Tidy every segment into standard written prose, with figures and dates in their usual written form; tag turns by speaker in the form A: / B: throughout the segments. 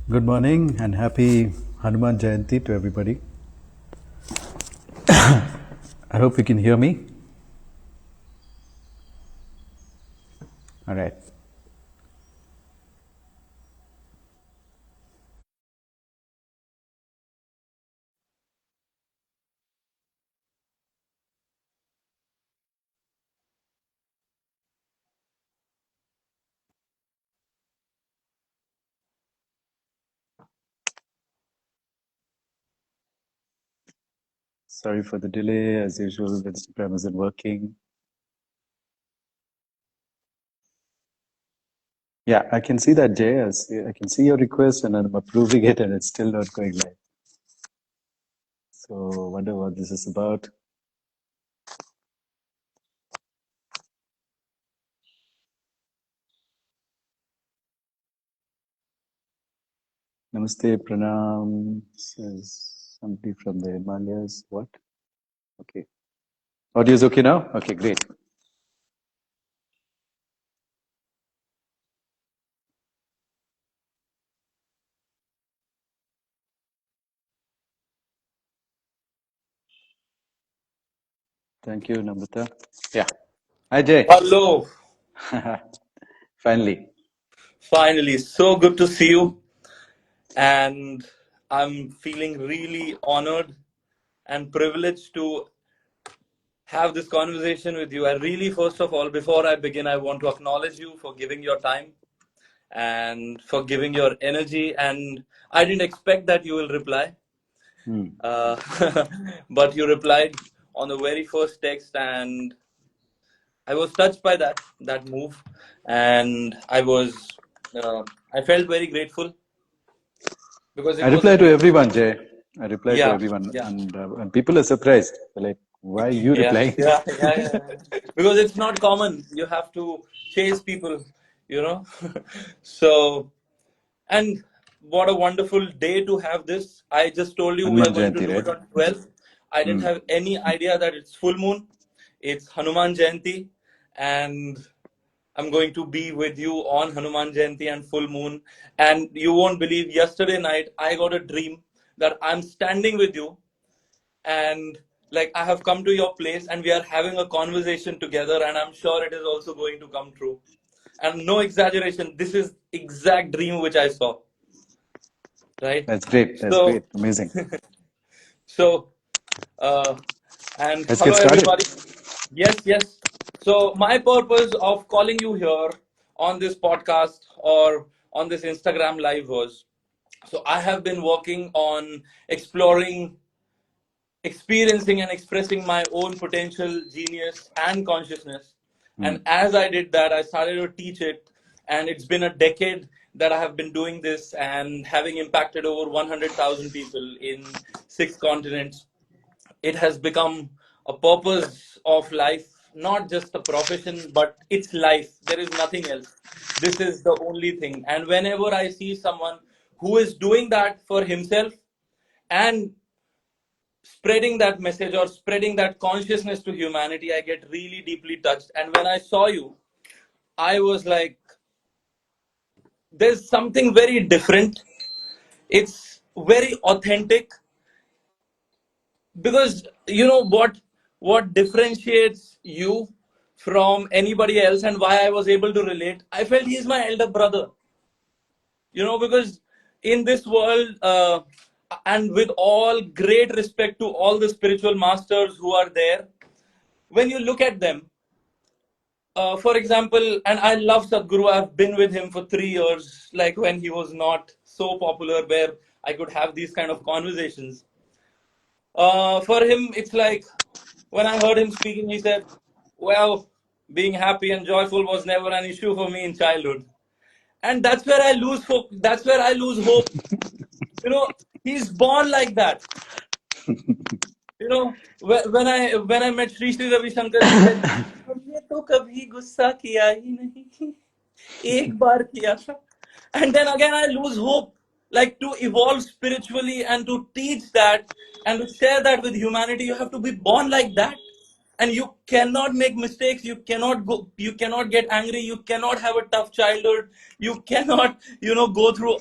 A: Good morning and happy Hanuman Jayanti to everybody. I hope you can hear me. All right. Sorry for the delay. As usual, Instagram isn't working. Yeah, I can see that, Jay. I can see your request and I'm approving it and it's still not going live. So, wonder what this is about. Namaste, Pranam, says somebody from the Himalayas. What? Okay. Audio is okay now? Okay, great. Thank you, Namrata. Yeah. Hi, Jay.
B: Hello.
A: Finally.
B: Finally, so good to see you. And I'm feeling really honored and privileged to have this conversation with you. I really, first of all, before I begin, I want to acknowledge you for giving your time and for giving your energy. And I didn't expect that you will reply,
A: Hmm.
B: uh, but you replied on the very first text, and I was touched by that move, and uh, I felt very grateful because
A: I
B: it was a
A: reply to
B: deep.
A: everyone, Jay. I reply to
B: Yeah,
A: everyone,
B: yeah,
A: and people are surprised. They're like, "Why are you
B: yeah,
A: replying?"
B: yeah. Because it's not common. You have to chase people, you know. So, and what a wonderful day to have this. I just told you we are
A: Hanuman
B: going to
A: Jayanti,
B: do it
A: right?
B: on 12th. I didn't
A: Hmm.
B: have any idea that it's full moon. It's Hanuman Jayanti, and I'm going to be with you on Hanuman Jayanti and full moon. And you won't believe, yesterday night I got a dream that I'm standing with you, and like I have come to your place and we are having a conversation together, and I'm sure it is also going to come true. And no exaggeration, this is exact dream which I saw, right?
A: That's great. That's
B: So,
A: great. Amazing.
B: so, uh, and
A: Let's get
B: hello
A: started.
B: everybody. Yes, yes. So my purpose of calling you here on this podcast or on this Instagram live was, so I have been working on exploring, experiencing and expressing my own potential, genius, and consciousness.
A: Hmm.
B: And as I did that, I started to teach it. And it's been a decade that I have been doing this and having impacted over 100,000 people in 6 continents. It has become a purpose of life, not just a profession, but it's life. There is nothing else. This is the only thing. And whenever I see someone who is doing that for himself and spreading that message or spreading that consciousness to humanity, I get really deeply touched. And when I saw you, I was like, there's something very different. It's very authentic, because you know what differentiates you from anybody else, and why I was able to relate. I felt he's my elder brother, because in this world, and with all great respect to all the spiritual masters who are there, when you look at them, for example, and I love Sadhguru. I've been with him for 3 years, like when he was not so popular, where I could have these kind of conversations. For him, it's like when I heard him speaking, he said, "Well, being happy and joyful was never an issue for me in childhood," and that's where I lose hope. That's where I lose hope. He's born like that. When I met Sri Ravi Shankar, he said, "हमने तो कभी गुस्सा किया ही नहीं, एक बार किया था." And then again, I lose hope. Like, to evolve spiritually and to teach that and to share that with humanity, you have to be born like that. and you cannot make mistakes, you cannot get angry, you cannot have a tough childhood, you cannot go through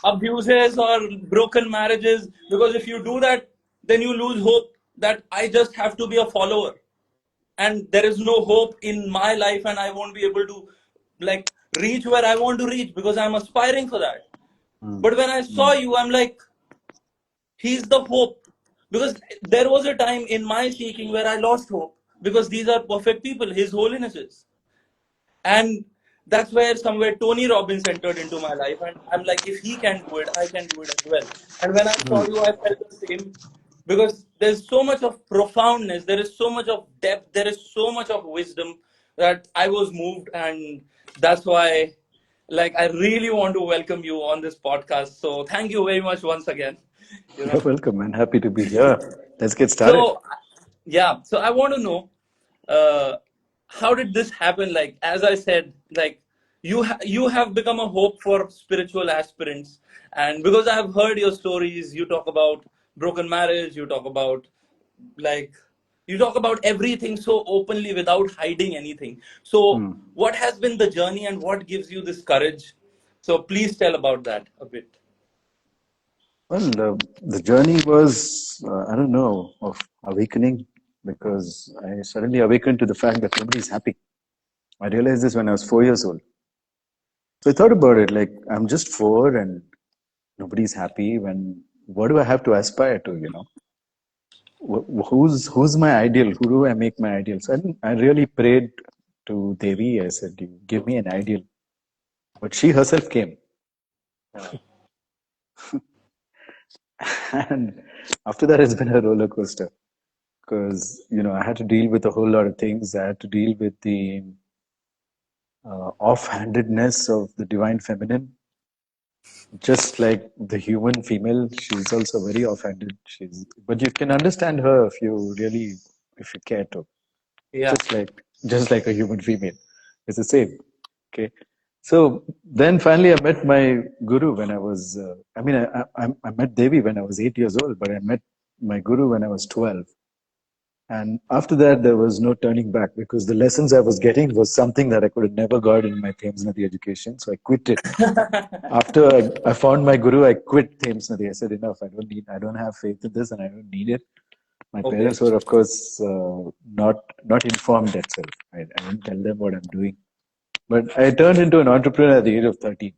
B: abuses or broken marriages, because if you do that, then you lose hope that I just have to be a follower, and there is no hope in my life, and I won't be able to like reach where I want to reach because I'm aspiring for that.
A: Mm.
B: But when I saw
A: Mm.
B: you, I'm like, he's the hope. Because there was a time in my seeking where I lost hope because these are perfect people, His Holinesses. And that's where somewhere Tony Robbins entered into my life. And I'm like, if he can do it, I can do it as well. And when I saw you, I felt the same because there's so much of profoundness, there is so much of depth, there is so much of wisdom that I was moved. And that's why, like, I really want to welcome you on this podcast. So thank you very much once again. You
A: You're
B: know,
A: welcome, man. Happy to be here. Let's get started.
B: so yeah, so I want to know, uh, how did this happen? Like as I said, like you have become a hope for spiritual aspirants, and because I have heard your stories, you talk about broken marriage, like you talk about everything so openly without hiding anything. So
A: Mm.
B: what has been the journey and what gives you this courage? So please tell about that a bit.
A: Well, the journey was, I don't know, of awakening because I suddenly awakened to the fact that nobody's happy. I realized this when I was 4 years old. So I thought about it like, I'm just four and nobody's happy. When what do I have to aspire to? Who's my ideal? Who do I make my ideal? So I really prayed to Devi. I said, "You give me an ideal." But she herself came,
B: Yeah.
A: and after that, it's been a roller coaster because I had to deal with a whole lot of things. I had to deal with the offhandedness of the divine feminine, just like the human female. She's also very offhanded. But you can understand her if you care to.
B: Yeah.
A: Just like a human female. It's the same. Okay. So then finally I met my guru when I was, I met Devi when I was 8 years old, but I met my guru when I was 12. And after that, there was no turning back because the lessons I was getting was something that I could have never got in my Thames Nadi education. So I quit it. After I found my guru, I quit Thames Nadi. I said, enough. I don't have faith in this and I don't need it. My
B: Okay.
A: parents were, of course, not informed itself. I didn't tell them what I'm doing. But I turned into an entrepreneur at the age of 13.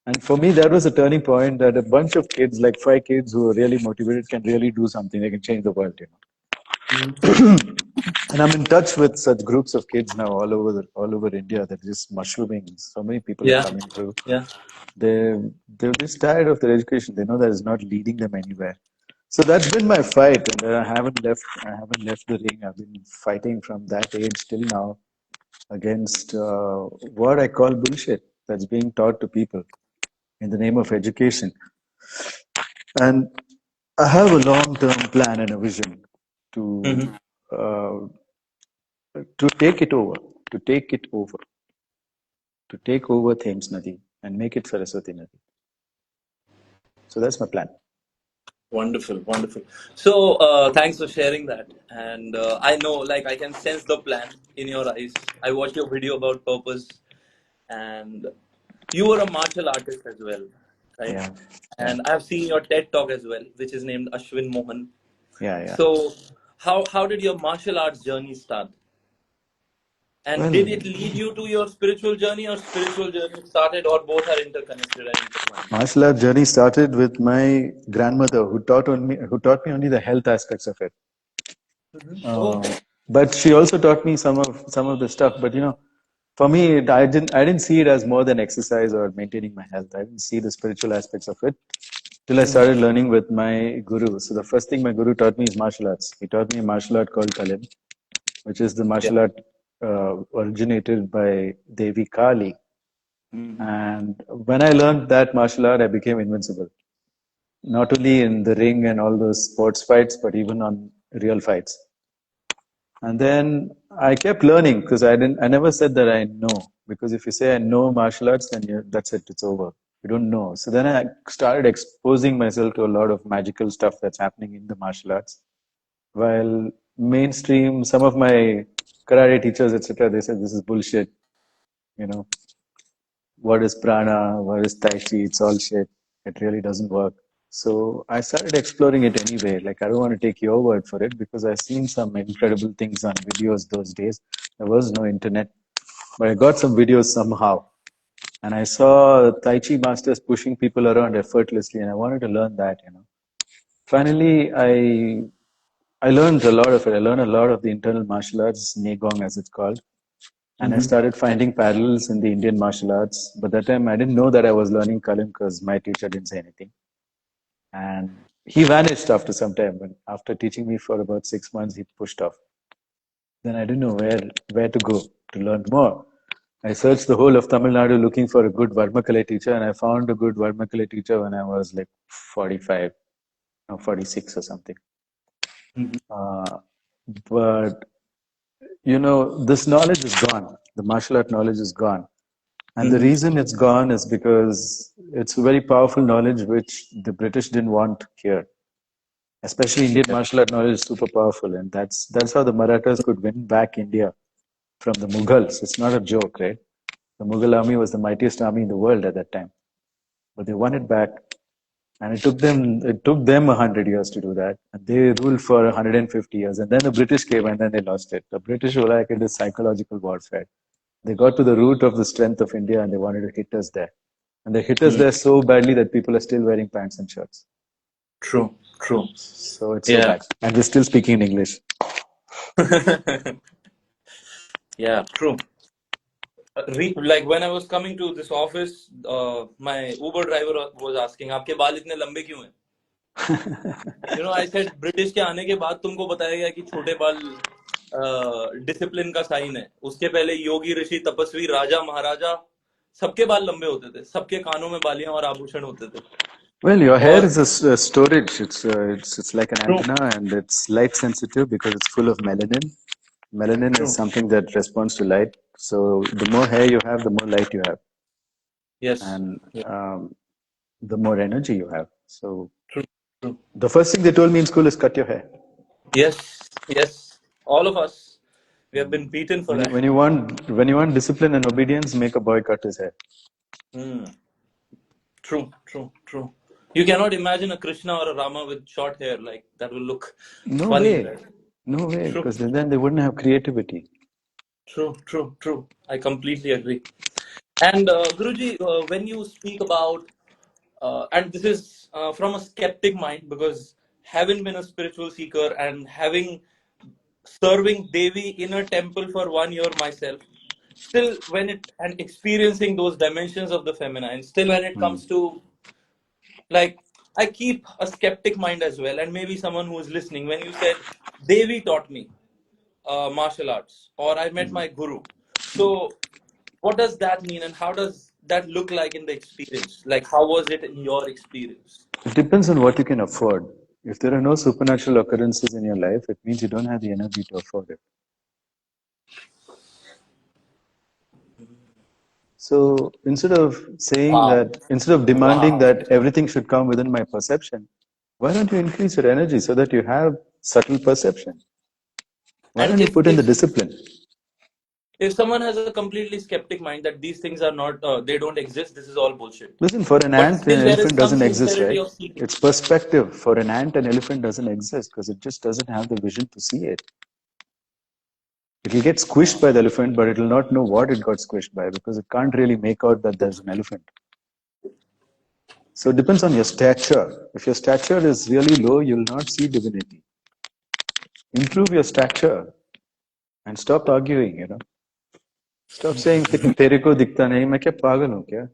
A: And for me, that was a turning point that a bunch of kids, like 5 kids who are really motivated, can really do something. They can change the world.
B: Mhm.
A: And I'm in touch with such groups of kids now all over India that are just mushrooming. So many people are
B: Yeah.
A: coming through.
B: Yeah.
A: They they're just tired of their education. They know that it's not leading them anywhere. So that's been my fight, and I haven't left. I haven't left the ring. I've been fighting from that age till now against what I call bullshit that's being taught to people in the name of education. And I have a long-term plan and a vision to
B: Mhm.
A: uh, to take it over, to take it over, to take over Thames Nadi and make it Saraswati Nadi. So that's my plan.
B: Wonderful, wonderful. So, thanks for sharing that. And I know, like, I can sense the plan in your eyes. I watched your video about purpose, and you were a martial artist as well, right?
A: Yeah, yeah,
B: And I've seen your TED talk as well, which is named Ashwin Mohan.
A: yeah, yeah.
B: So, how did your martial arts journey start? And did
A: Well,
B: it lead you to your spiritual journey, or spiritual journey started, or both are interconnected and intertwined?
A: martial art journey started with my grandmother, who taught me only the health aspects of it.
B: Oh.
A: Uh, but she also taught me some of the stuff. But for me, I didn't see it as more than exercise or maintaining my health. I didn't see the spiritual aspects of it till I
B: Mhm.
A: started learning with my guru. So the first thing my guru taught me is martial arts. He taught me a martial art called Kalim, which is the
B: Yeah.
A: martial art originated by Devi Kali.
B: Mhm.
A: And when I learned that martial art, I became invincible. Not only in the ring and all those sports fights, but even on real fights. And then I kept learning because I never said that I know. Because if you say I know martial arts, then that's it, it's over. You don't know. So then I started exposing myself to a lot of magical stuff that's happening in the martial arts. While mainstream, some of my karate teachers, etc., they said this is bullshit. You know, what is prana? What is tai chi? It's all shit. It really doesn't work. So I started exploring it anyway. Like, I don't want to take your word for it because I've seen some incredible things on videos those days. There was no internet, but I got some videos somehow. And I saw Tai Chi masters pushing people around effortlessly, and I wanted to learn that, you know. Finally, I learned a lot of it. I learned a lot of the internal martial arts, Negong as it's called. And I
B: Mm-hmm.
A: started finding parallels in the Indian martial arts. But that time I didn't know that I was learning Kalim because my teacher didn't say anything. And he vanished after some time. And after teaching me for about 6 months, he pushed off. Then I didn't know where to go to learn more. I searched the whole of Tamil Nadu looking for a good Varmakale teacher, and I found a good Varmakale teacher when I was like 45, or 46 or something.
B: Mm-hmm.
A: Uh, but you know, this knowledge is gone. The martial art knowledge is gone. And the
B: Mm-hmm.
A: reason it's gone is because it's a very powerful knowledge which the British didn't want here. Especially Indian
B: Yeah.
A: martial art knowledge is super powerful, and that's how the Marathas could win back India from the Mughals. It's not a joke, right? The Mughal army was the mightiest army in the world at that time, but they won it back, and it took them 100 years to do that. And they ruled for 150 years, and then the British came, and then they lost it. The British were like it is psychological warfare. They got to the root of the strength of India, and they wanted to hit us there. And they hit us
B: Mm.
A: there so badly that people are still wearing pants and shirts.
B: True. True.
A: So it's so
B: Yeah.
A: bad, and we're still speaking in English.
B: Yeah. True. Like when I was coming to this office, my Uber driver was asking, "आपके बाल इतने लंबे क्यों हैं?" I said British के आने के बाद तुमको बताया गया कि छोटे बाल डिसिप्लिन का साइन है. उसके पहले योगी ऋषि तपस्वी राजा महाराजा सबके बाल लंबे होते थे, सबके कानों में बालियां और आभूषण होते थे.
A: Well, your hair
B: और
A: is a storage. It's like an
B: true
A: antenna, and it's light sensitive because it's full of melanin. Melanin
B: true
A: is something that responds to light. So the more hair you have, the more light you have,
B: yes
A: and the more energy you have. So
B: true true
A: the first thing they told me in school is cut your hair.
B: Yes yes all of us we have been beaten for
A: When you
B: that.
A: when you want when you want discipline and obedience, make a boy cut his hair.
B: Hmm. True. You cannot imagine a Krishna or a Rama with short hair. Like that will look
A: No
B: funny, right?
A: way, no way,
B: True,
A: because then they wouldn't have creativity.
B: true. I completely agree. And Guruji, when you speak about, and this is from a skeptic mind, because having been a spiritual seeker and having serving Devi in a temple for 1 year myself, still when it and experiencing those dimensions of the feminine, still when it
A: Hmm.
B: comes to, like, I keep a skeptic mind as well, and maybe someone who is listening, when you said Devi taught me martial arts or I met my guru, so what does that mean and how does that look like in the experience? Like, how was it in your experience?
A: It depends on what you can afford. If there are no supernatural occurrences in your life, it means you don't have the energy to afford it. So
B: Wow.
A: instead of demanding
B: Wow.
A: that everything should come within my perception, why don't you increase your energy so that you have subtle perception? Why
B: And
A: don't you
B: if
A: put in the
B: if
A: discipline?
B: if someone has a completely skeptic mind that these things are not, they don't exist, this is all bullshit,
A: Listen, for an
B: but
A: ant, an
B: still there is
A: elephant
B: some
A: doesn't exist,
B: sincerity
A: right?
B: of seeking.
A: It's perspective. For an ant, an elephant doesn't exist because it just doesn't have the vision to see it. It'll get squished by the elephant, but it'll not know what it got squished by because it can't really make out that there's an elephant. So it depends on your stature. If your stature is really low, you'll not see divinity. Improve your stature and stop arguing, you know. Stop saying तेरे को दिखता नहीं मैं क्या पागल हूँ क्या?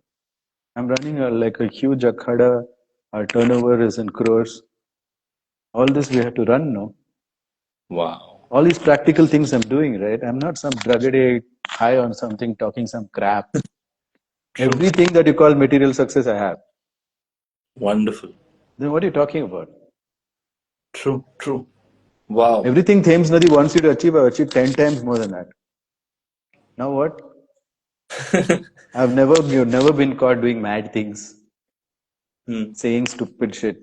A: I'm running like a huge akhada. Our turnover is in crores. All this we have to run, no?
B: Wow.
A: All these practical things I'm doing, right? I'm not some drug addict, high on something, talking some crap.
B: True.
A: Everything that you call material success, I have.
B: Wonderful.
A: Then what are you talking about?
B: True. Wow.
A: Everything Thames Nadi wants you to achieve, I've achieved 10 times more than that. Now what? I've never been caught doing mad things,
B: Hmm.
A: saying stupid shit.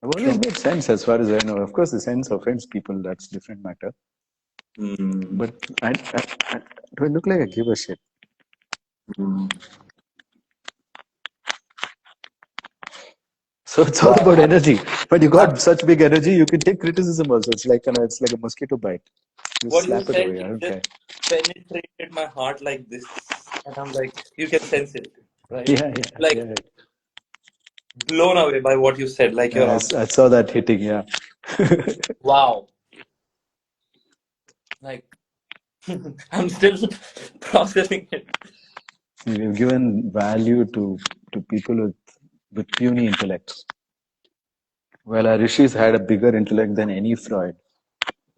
A: I've always
B: True.
A: made sense as far as I know. Of course, the sense offends people. That's different matter.
B: Mm.
A: But do I look like I give a shit?
B: Mm.
A: So it's all
B: Wow.
A: about energy. But you
B: I'm,
A: got such big energy, you can take criticism also. It's like a mosquito bite. You
B: what you
A: slap it
B: said,
A: away. I
B: it
A: don't
B: just
A: care.
B: penetrated my heart like this. And I'm like, you can sense it, right?
A: Yeah, yeah,
B: Like
A: yeah.
B: blown away by what you said, like your answer.
A: I saw that hitting. Yeah.
B: Wow. Like I'm still processing it.
A: We've given value to people with puny intellects. Well, our rishis had a bigger intellect than any Freud,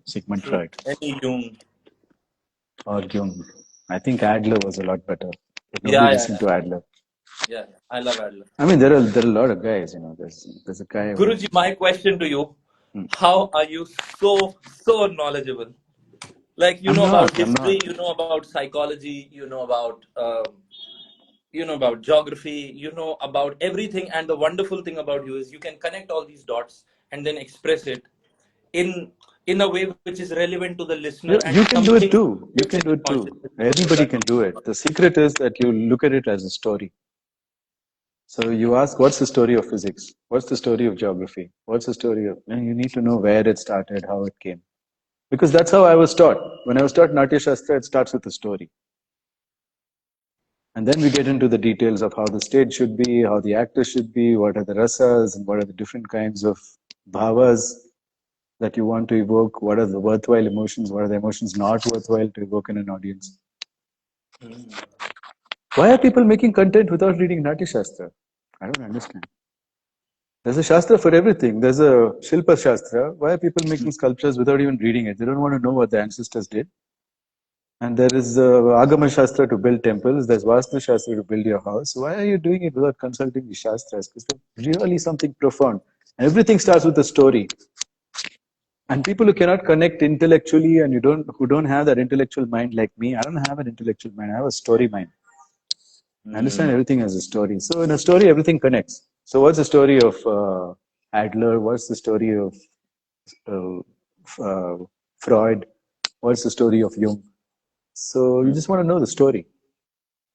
A: Sigmund
B: True.
A: Freud,
B: Any Jung.
A: or Jung. I think Adler was a lot better, but nobody
B: Yeah, yeah,
A: listened
B: yeah.
A: to Adler.
B: Yeah, yeah. I love Adler.
A: I mean, there are a lot of guys. There's a guy who.
B: Guruji, my question to you,
A: Hmm.
B: how are you so knowledgeable? Like you
A: I'm
B: know about
A: not. I'm
B: history,
A: not.
B: you know about psychology, you know about geography, you know about everything. And the wonderful thing about you is you can connect all these dots and then express it in in a way which is relevant to the listener and
A: You can do
B: something
A: it too. You
B: shift
A: can
B: in
A: do
B: his
A: it too.
B: consciousness because of
A: Anybody
B: that.
A: can do it. The secret is that you look at it as a story. So you ask, what's the story of physics? What's the story of geography? What's the story of? And you need to know where it started, how it came. Because that's how I was taught. When I was taught Natya Shastra, it starts with a story. And then we get into the details of how the stage should be, how the actor should be, what are the rasas, and what are the different kinds of bhavas that you want to evoke, what are the worthwhile emotions, what are the emotions not worthwhile to evoke in an audience.
B: Mm.
A: Why are people making content without reading Natya Shastra? I don't understand. There's a Shastra for everything. There's a Shilpa Shastra. Why are people making sculptures without even reading it? They don't want to know what the ancestors did. And there is Agama Shastra to build temples. There's Vastu Shastra to build your house. Why are you doing it without consulting the Shastras? Because they're really something profound. And everything starts with a story. And people who cannot connect intellectually and who don't have that intellectual mind like me, I don't have an intellectual mind. I have a story mind. I understand
B: Mm.
A: everything as a story. So in a story, everything connects. So what's the story of Adler? What's the story of uh, Freud? What's the story of Jung? So you just want to know the story.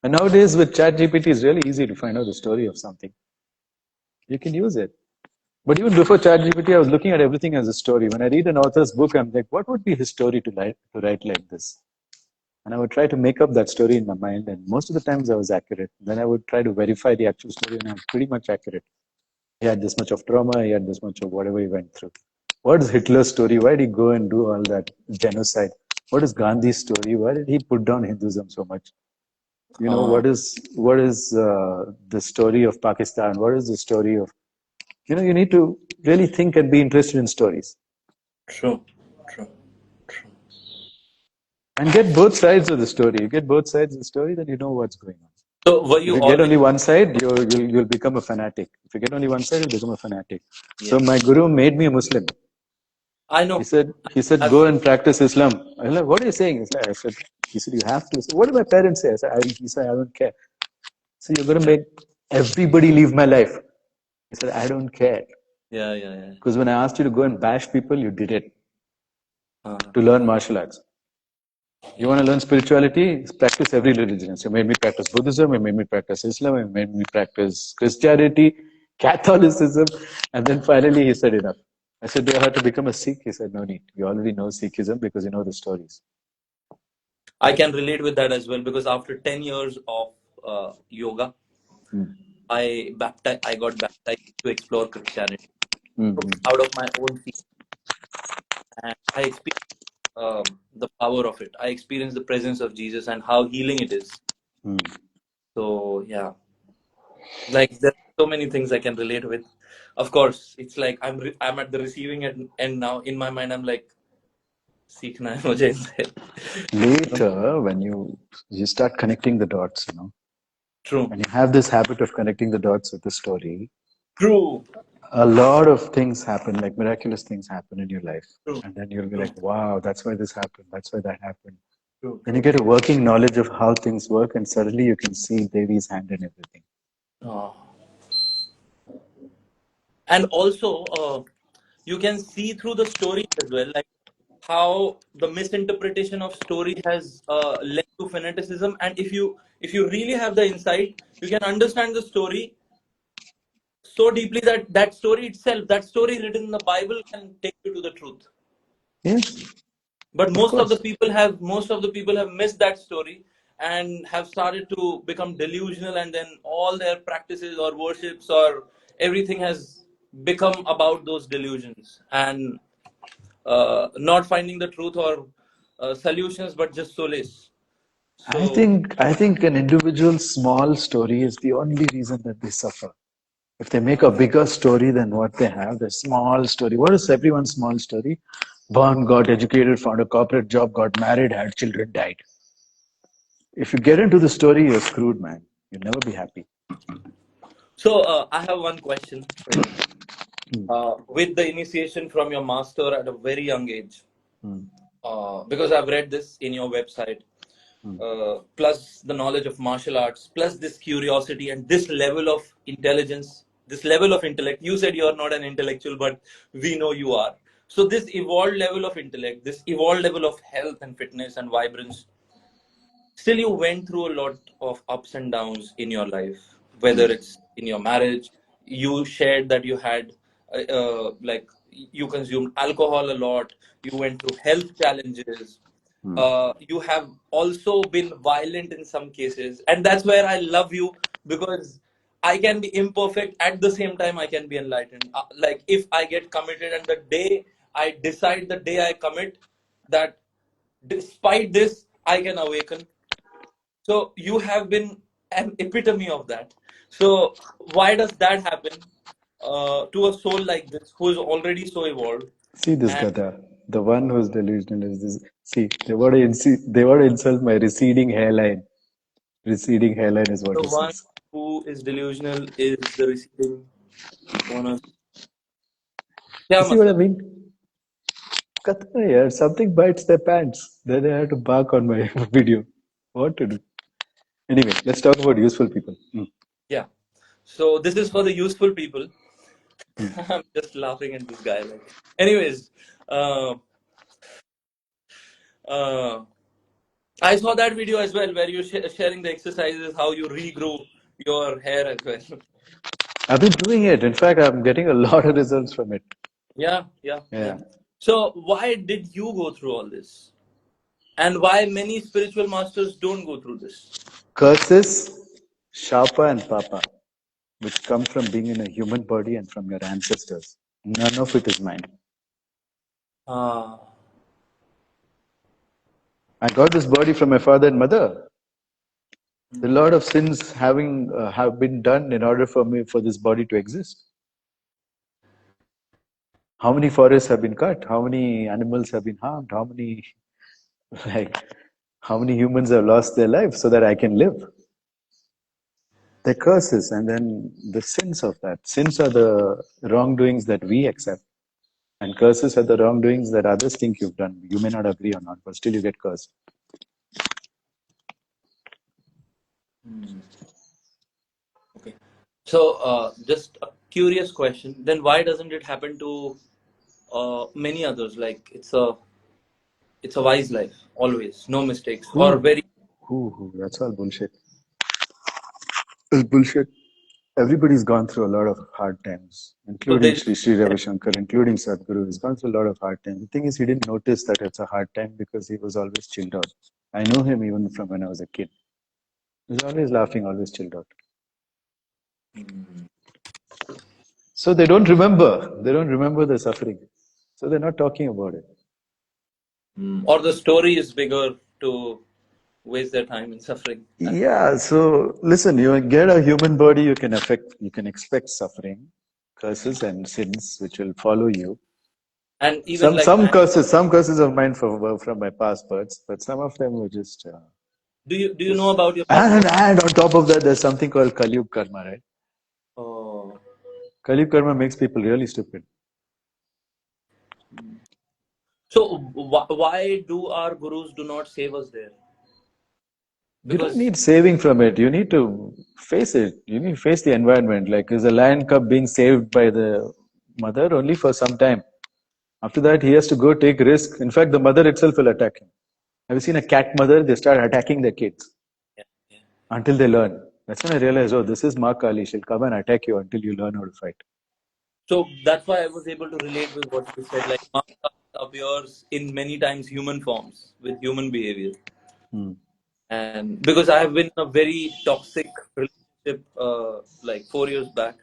A: And nowadays with ChatGPT, it's really easy to find out the story of something. You can use it. But even before ChatGPT, I was looking at everything as a story. When I read an author's book, I'm like, what would be his story to write like this? And I would try to make up that story in my mind. And most of the times I was accurate. Then I would try to verify the actual story, and I'm pretty much accurate. He had this much of trauma, he had this much of whatever he went through. What is Hitler's story? Why did he go and do all that genocide? What is Gandhi's story? Why did he put down Hinduism so much?
B: Uh,
A: What is the story of Pakistan? What is the story of you need to really think and be interested in stories
B: true, true, true.
A: and get both sides of the story. You get both sides of the story, then you know what's going on.
B: So were
A: If
B: you
A: you get
B: always?
A: only one side, you'll become a fanatic. If you get only one side, you'll become a fanatic. So
B: Yes,
A: my guru made me a Muslim.
B: I
A: He
B: know.
A: said, he said,
B: I've
A: go
B: seen.
A: and practice Islam. I was like, what are you saying? I said, he said, you have to. I said, what did my parents say? He said, I don't care. So you're going to make everybody leave my life. He said, I don't care.
B: Yeah, yeah, yeah.
A: Because when I asked you to go and bash people, you did it
B: Uh,
A: to learn martial arts. You want to learn spirituality? Practice every religion. So you made me practice Buddhism, you made me practice Islam, you made me practice Christianity, Catholicism, and then finally he said enough. I said, do I have to become a Sikh? He said, no need. You already know Sikhism because you know the stories.
B: I can relate with that as well because after 10 years of yoga, I got baptized to explore Christianity
A: Mm-hmm.
B: out of my own feet, and I experienced the power of it. I experienced the presence of Jesus and how healing it is. So yeah, like there's so many things I can relate with. Of course, it's like I'm at the receiving end now. In my mind, I'm like, सीखना है मुझे इनसे.
A: Later, when you start connecting the dots,
B: True,
A: and you have this habit of connecting the dots with the story,
B: true,
A: a lot of things happen, like miraculous things happen in your life.
B: true,
A: And then you'll be
B: true,
A: like, wow, that's why this happened. That's why that happened.
B: true,
A: Then you
B: true,
A: get a
B: true.
A: working knowledge of how things work, and suddenly you can see Devi's hand in everything.
B: Oh, And also, you can see through the story as well, like how the misinterpretation of story has led to fanaticism. And if you really have the insight, you can understand the story so deeply that that story itself, that story written in the Bible, can take you to the truth.
A: Yes,
B: But
A: of
B: most of the
A: course.
B: people have missed that story and have started to become delusional, and then all their practices or worships or everything has become about those delusions, and not finding the truth or solutions, but just solace. So
A: I think an individual's small story is the only reason that they suffer. If they make a
B: uh,
A: bigger story than what they have, the small story. What is everyone's small story? Born, got educated, found a corporate job, got married, had children, died. If you get into the story, you're screwed, man. You'll never be happy.
B: I have one question for you. With the initiation from your master at a very young age,
A: Mm,
B: because I've read this in your website,
A: mm.
B: plus the knowledge of martial arts, plus this curiosity and this level of intelligence, this level of intellect. You said you are not an intellectual, but we know you are. So, this evolved level of intellect, this evolved level of health and fitness and vibrance, still you went through a lot of ups and downs in your life, whether it's in your marriage. You shared that you had like you consumed alcohol a lot, you went through health challenges, you have also been violent in some cases, and that's where I love you, because I can be imperfect, at the same time I can be enlightened. Like, if I get committed, and the day I decide, the day I commit, that despite this I can awaken. So you have been an epitome of that. So why does that happen to a soul like this, who is already so evolved,
A: See this
B: and
A: Gada. The one who's delusional is this. See, they want to insult my receding hairline. Receding hairline is what
B: the
A: he
B: one
A: says.
B: who is delusional is the receiving one of? क्या
A: You see what I
B: मतलब?
A: mean? Katra, yaar, something bites their pants. Then they have to bark on my video. What to do? Anyway, let's talk about useful people.
B: Yeah. So this is for the useful people. I'm just laughing at this guy. Like, anyways, uh, uh, I saw that video as well, where you sharing the exercises, how you regrew your hair as well.
A: I've been doing it. In fact, I'm getting a lot of results from it.
B: Yeah, yeah, yeah.
A: Yeah.
B: So why did you go through all this? And why many spiritual masters don't go through this?
A: Curses, Shapa and Papa, which come from being in a human body and from your ancestors. None of it is mine.
B: Ah,
A: I got this body from my father and mother. A lot of sins have been done in order for me for this body to exist. How many forests have been cut? How many animals have been harmed? How many like how many humans have lost their lives so that I can live? The curses and then the sins of that. Sins are the wrongdoings that we accept, and curses are the wrongdoings that others think you've done. You may not agree or not, but still you get cursed.
B: okay. So, just a curious question. Then why doesn't it happen to many others? Like, it's a wise life, always, no mistakes, or
A: Who?
B: very.
A: That's all bullshit. It's bullshit. Everybody's gone through a lot of hard times,
B: So
A: including
B: they.
A: Sri Ravi Shankar, including Sadhguru. He's gone through a lot of hard times. The thing is, he didn't notice that it's a hard time because he was always chilled out. I know him even from when I was a kid. He was always laughing, always chilled out. So they don't remember. They don't remember the suffering. So they're not talking about it.
B: Or the story is bigger to waste their time in suffering.
A: Yeah, so listen, you get a human body, you can expect suffering, curses and sins which will follow you.
B: And even
A: Some
B: like
A: some curses, some curses of mine were from my past births, but some of them were
B: do you know
A: just.
B: about your past
A: And on top of that, there's something called Kali karma, right?
B: birth?
A: Kali karma makes people really stupid.
B: So why do our gurus do not save us there?
A: You don't
B: because
A: need saving from it. You need to face it. You need to face the environment. Like, is a lion cub being saved by the mother only for some time? After that, he has to go take risk. In fact, the mother itself will attack him. Have you seen a cat mother? They start attacking their kids
B: yeah, yeah.
A: until they learn. That's when I realized, oh, this is Ma Kali. She'll come and attack you until you learn how to fight.
B: So that's why I was able to relate with what you said. Like Manga appears in many times human forms with human behavior,
A: Hmm.
B: and because I have been in a very toxic relationship, like 4 years back,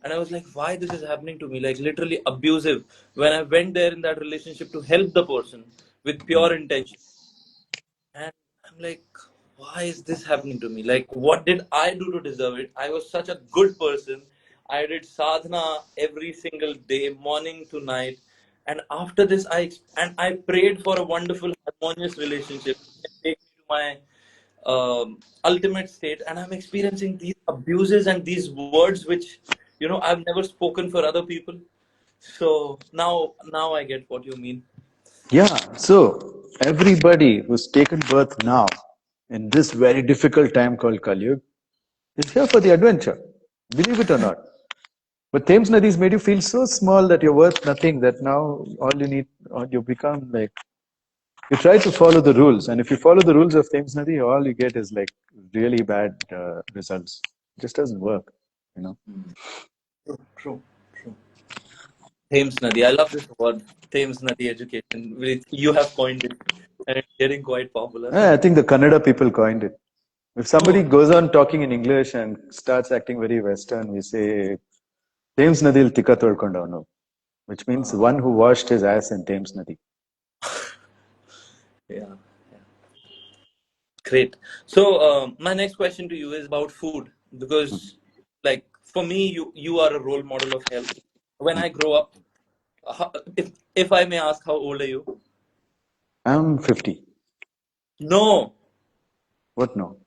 B: and I was like, why this is happening to me? Like literally abusive. When I went there in that relationship to help the person with pure intention, and I'm like, why is this happening to me? Like, what did I do to deserve it? I was such a good person. I did sadhana every single day, morning to night. And after this, I prayed for a wonderful, harmonious relationship that can take me to my ultimate state. And I'm experiencing these abuses and these words, which I've never spoken for other people. So now I get what you mean.
A: Yeah, so everybody who's taken birth now in this very difficult time called Kali Yuga is here for the adventure. Believe it or not. But Thames Nadi has made you feel so small that you're worth nothing that now all you need, or you become like, you try to follow the rules. And if you follow the rules of Thames Nadi, all you get is like really bad results. It just doesn't work, you know.
B: True, true, true. Thames Nadi. I love this word, Thames Nadi education. You have coined it, and it's getting quite popular.
A: I think the Kannada people coined it. If somebody
B: Oh,
A: goes on talking in English and starts acting very Western, we say, Thames Nadil tika tolkondavanu, which means
B: uh,
A: one who washed his ass in Thames Nadi.
B: yeah, yeah, great. So, my next question to you is about food because, like, for me, you are a role model of health. When I grow up, if I may ask, how old are you?
A: I'm 50.
B: No,
A: What no?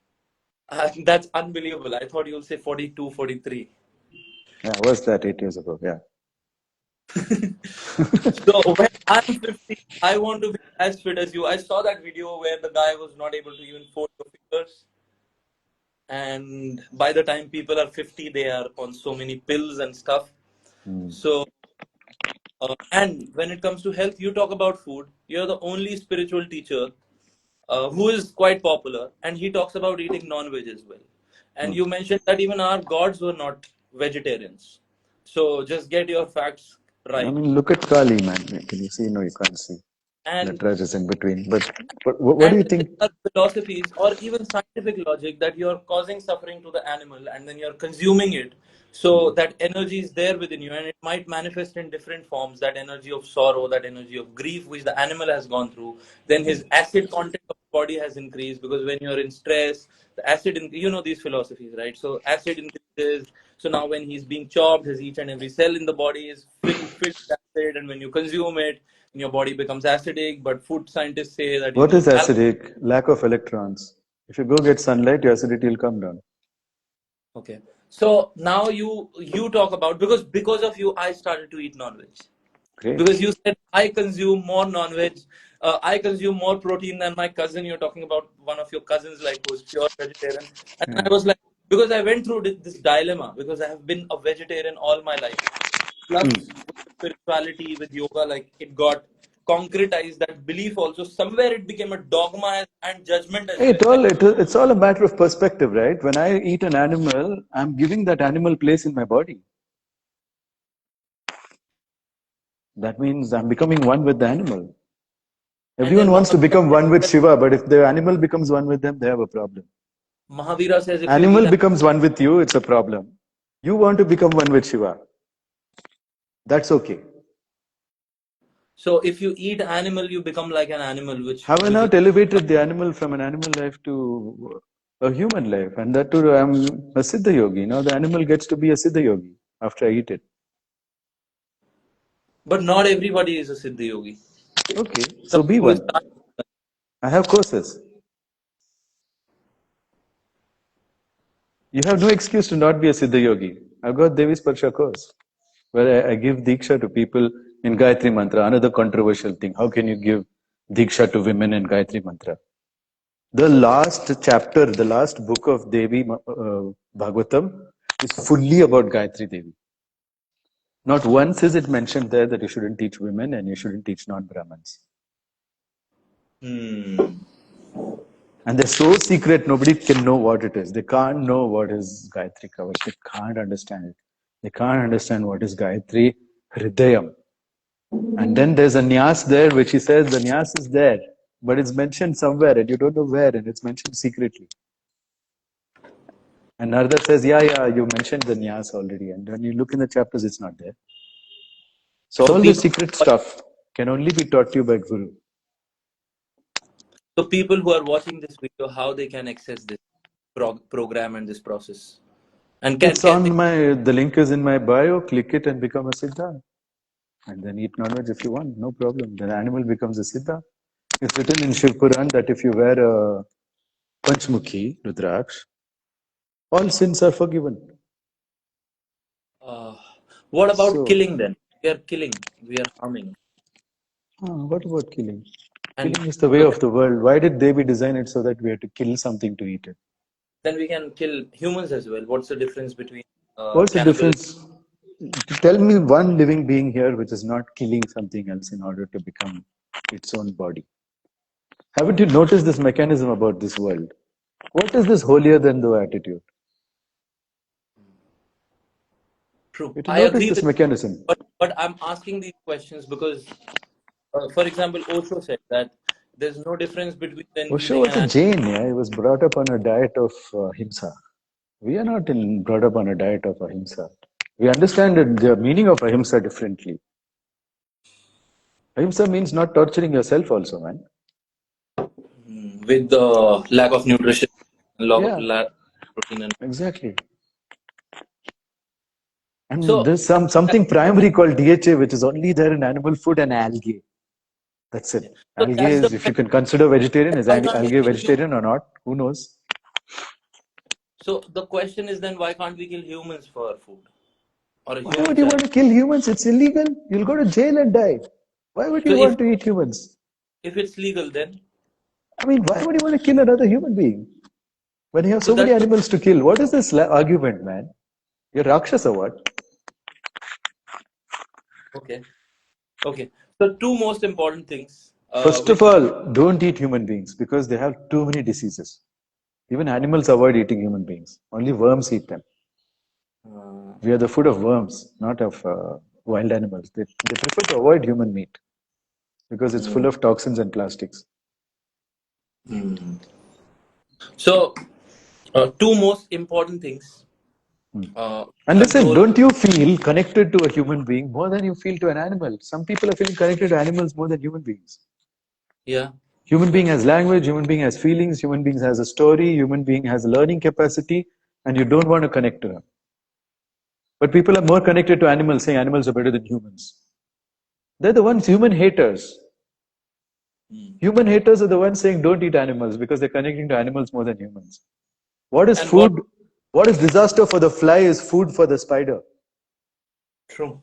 B: that's unbelievable. I thought you'll say 42, 43.
A: Yeah, I was that 8 years ago. Yeah.
B: So when I'm 50, I want to be as fit as you. I saw that video where the guy was not able to even fold your fingers. And by the time people are 50, they are on so many pills and stuff.
A: Mm.
B: So, and when it comes to health, you talk about food. You're the only spiritual teacher who is quite popular, and he talks about eating non-veg as well. And
A: Mm.
B: you mentioned that even our gods were not vegetarians. So just get your facts
A: I
B: right.
A: mean, look at Kali, man. Can you see? No, you can't see. The
B: And
A: trash is in between. But what do you
B: And there
A: think?
B: are philosophies or even scientific logic that you're causing suffering to the animal and then you're consuming it. So that energy is there within you and it might manifest in different forms. That energy of sorrow, that energy of grief, which the animal has gone through. Then his acid content of the body has increased because when you're in stress, the acid, these philosophies, right? So acid increases. So now when he's being chopped, his each and every cell in the body is filled with acid. And when you consume it, your body becomes acidic. But food scientists say that you
A: What is
B: need alcohol.
A: acidic? Lack of electrons. If you go get sunlight, your acidity will come down.
B: Okay. So now you talk about because of you I started to eat non-veg.
A: Great.
B: Because you said I consume more non-veg, I consume more protein than my cousin. You're talking about one of your cousins like who's pure vegetarian, and
A: Yeah.
B: I was like, because I went through this dilemma because I have been a vegetarian all my life. Plus with spirituality, with yoga, like it got concretized that belief also. Somewhere it became a dogma and judgment as well. Like
A: It's all a matter of perspective, right? When I eat an animal, I'm giving that animal place in my body. That means I'm becoming one with the animal.
B: and then
A: Everyone wants to become one with Shiva, but if the animal becomes one with them, they have a problem.
B: Mahavira says if you eat.
A: Animal becomes one with you, it's a problem. You want to become one with Shiva. That's okay.
B: So if you eat animal, you become like an animal,
A: Have I
B: which is
A: not elevated the animal from an animal life to a human life? And that too, I'm a Siddha yogi. Now the animal gets to be a Siddha yogi after I eat it.
B: but not everybody is a Siddha yogi.
A: Okay, so
B: Somebody
A: be
B: who is
A: one. I have courses. You have no excuse to not be a Siddha yogi. I've got Devi Sparsha course where I give Diksha to people in Gayatri Mantra. Another controversial thing. How can you give Diksha to women in Gayatri Mantra? The last chapter, the last book of Devi Bhagavatam is fully about Gayatri Devi. Not once is it mentioned there that you shouldn't teach women and you shouldn't teach non-Brahmins.
B: Hmm.
A: And they're so secret, nobody can know what it is. They can't know what is Gayatri Kavash. They can't understand it. They can't understand what is Gayatri Hridayam. And then there's a Nyas there, which he says the Nyas is there, but it's mentioned somewhere and you don't know where, and it's mentioned secretly. And Narada says, yeah, you mentioned the Nyas already. And when you look in the chapters, it's not there. So
B: So
A: all the
B: people,
A: secret stuff can only be taught to you by Guru.
B: so people who are watching this video, how they can access this program and this process, and
A: It's
B: can they?
A: on the link is in my bio. Click it and become a Siddha. And then eat non-veg if you want, no problem. The animal becomes a Siddha. It's written in Shiv Puran that if you wear a Panchmukhi, Rudraksh, all sins are forgiven.
B: Uh, what about
A: So,
B: killing then? We are killing, we are harming,
A: what about killing?
B: and
A: Killing is the way
B: so
A: of the world. Why did Devi design it so that we have to kill something to eat it?
B: then we can kill humans as well. What's the difference between
A: What's the
B: cannibalism?
A: difference? Tell me one living being here which is not killing something else in order to become its own body. Haven't you noticed this mechanism about this world? What is this holier than thou attitude?
B: True,
A: You have to
B: I
A: notice
B: agree
A: this
B: with,
A: mechanism.
B: but I'm asking these questions because, for example, Osho said that there's no difference between then
A: Osho
B: killing
A: was
B: an
A: a
B: animal.
A: Jain, yeah. He was brought up on a diet of himsa. We are not brought up on a diet of ahimsa. We understand the meaning of ahimsa differently. Ahimsa means not torturing yourself also, man.
B: With the lack of nutrition,
A: Yeah,
B: lack of protein, and
A: exactly. And
B: so
A: there's something primary called DHA, which is only there in animal food and algae. That's it.
B: so
A: Algae
B: that's the
A: is, if you can consider vegetarian, is
B: why can't we
A: algae
B: kill humans?
A: vegetarian or not? Who knows?
B: So the question is then why can't we kill humans for food or
A: Why would
B: humans
A: you
B: and
A: want to kill humans? It's illegal. You'll go to jail and die. Why would
B: so
A: you want to eat humans?
B: if it's legal then
A: I mean, why would you want to kill another human being? When you have
B: so
A: so many
B: that's the
A: animals to kill, what is this argument, man? You're Rakshasa, what?
B: okay. Okay. So two most important things,
A: First of
B: which
A: all, don't eat human beings because they have too many diseases. Even animals avoid eating human beings. Only worms eat them.
B: uh,
A: We are the food of worms, not of wild animals. They prefer to avoid human meat because it's full
B: mm,
A: of toxins and plastics.
B: mm. So two most important things.
A: And listen,
B: Control.
A: don't you feel connected to a human being more than you feel to an animal? Some people are feeling connected to animals more than human beings.
B: Yeah.
A: Human being has language, human being has feelings, human being has a story, human being has learning capacity, and you don't want to connect to them. But people are more connected to animals, saying animals are better than humans. They're the ones human haters.
B: Mm.
A: Human haters are the ones saying don't eat animals because they're connecting to animals more than humans. What is
B: And what?
A: food? What is disaster for the fly is food for the spider.
B: True.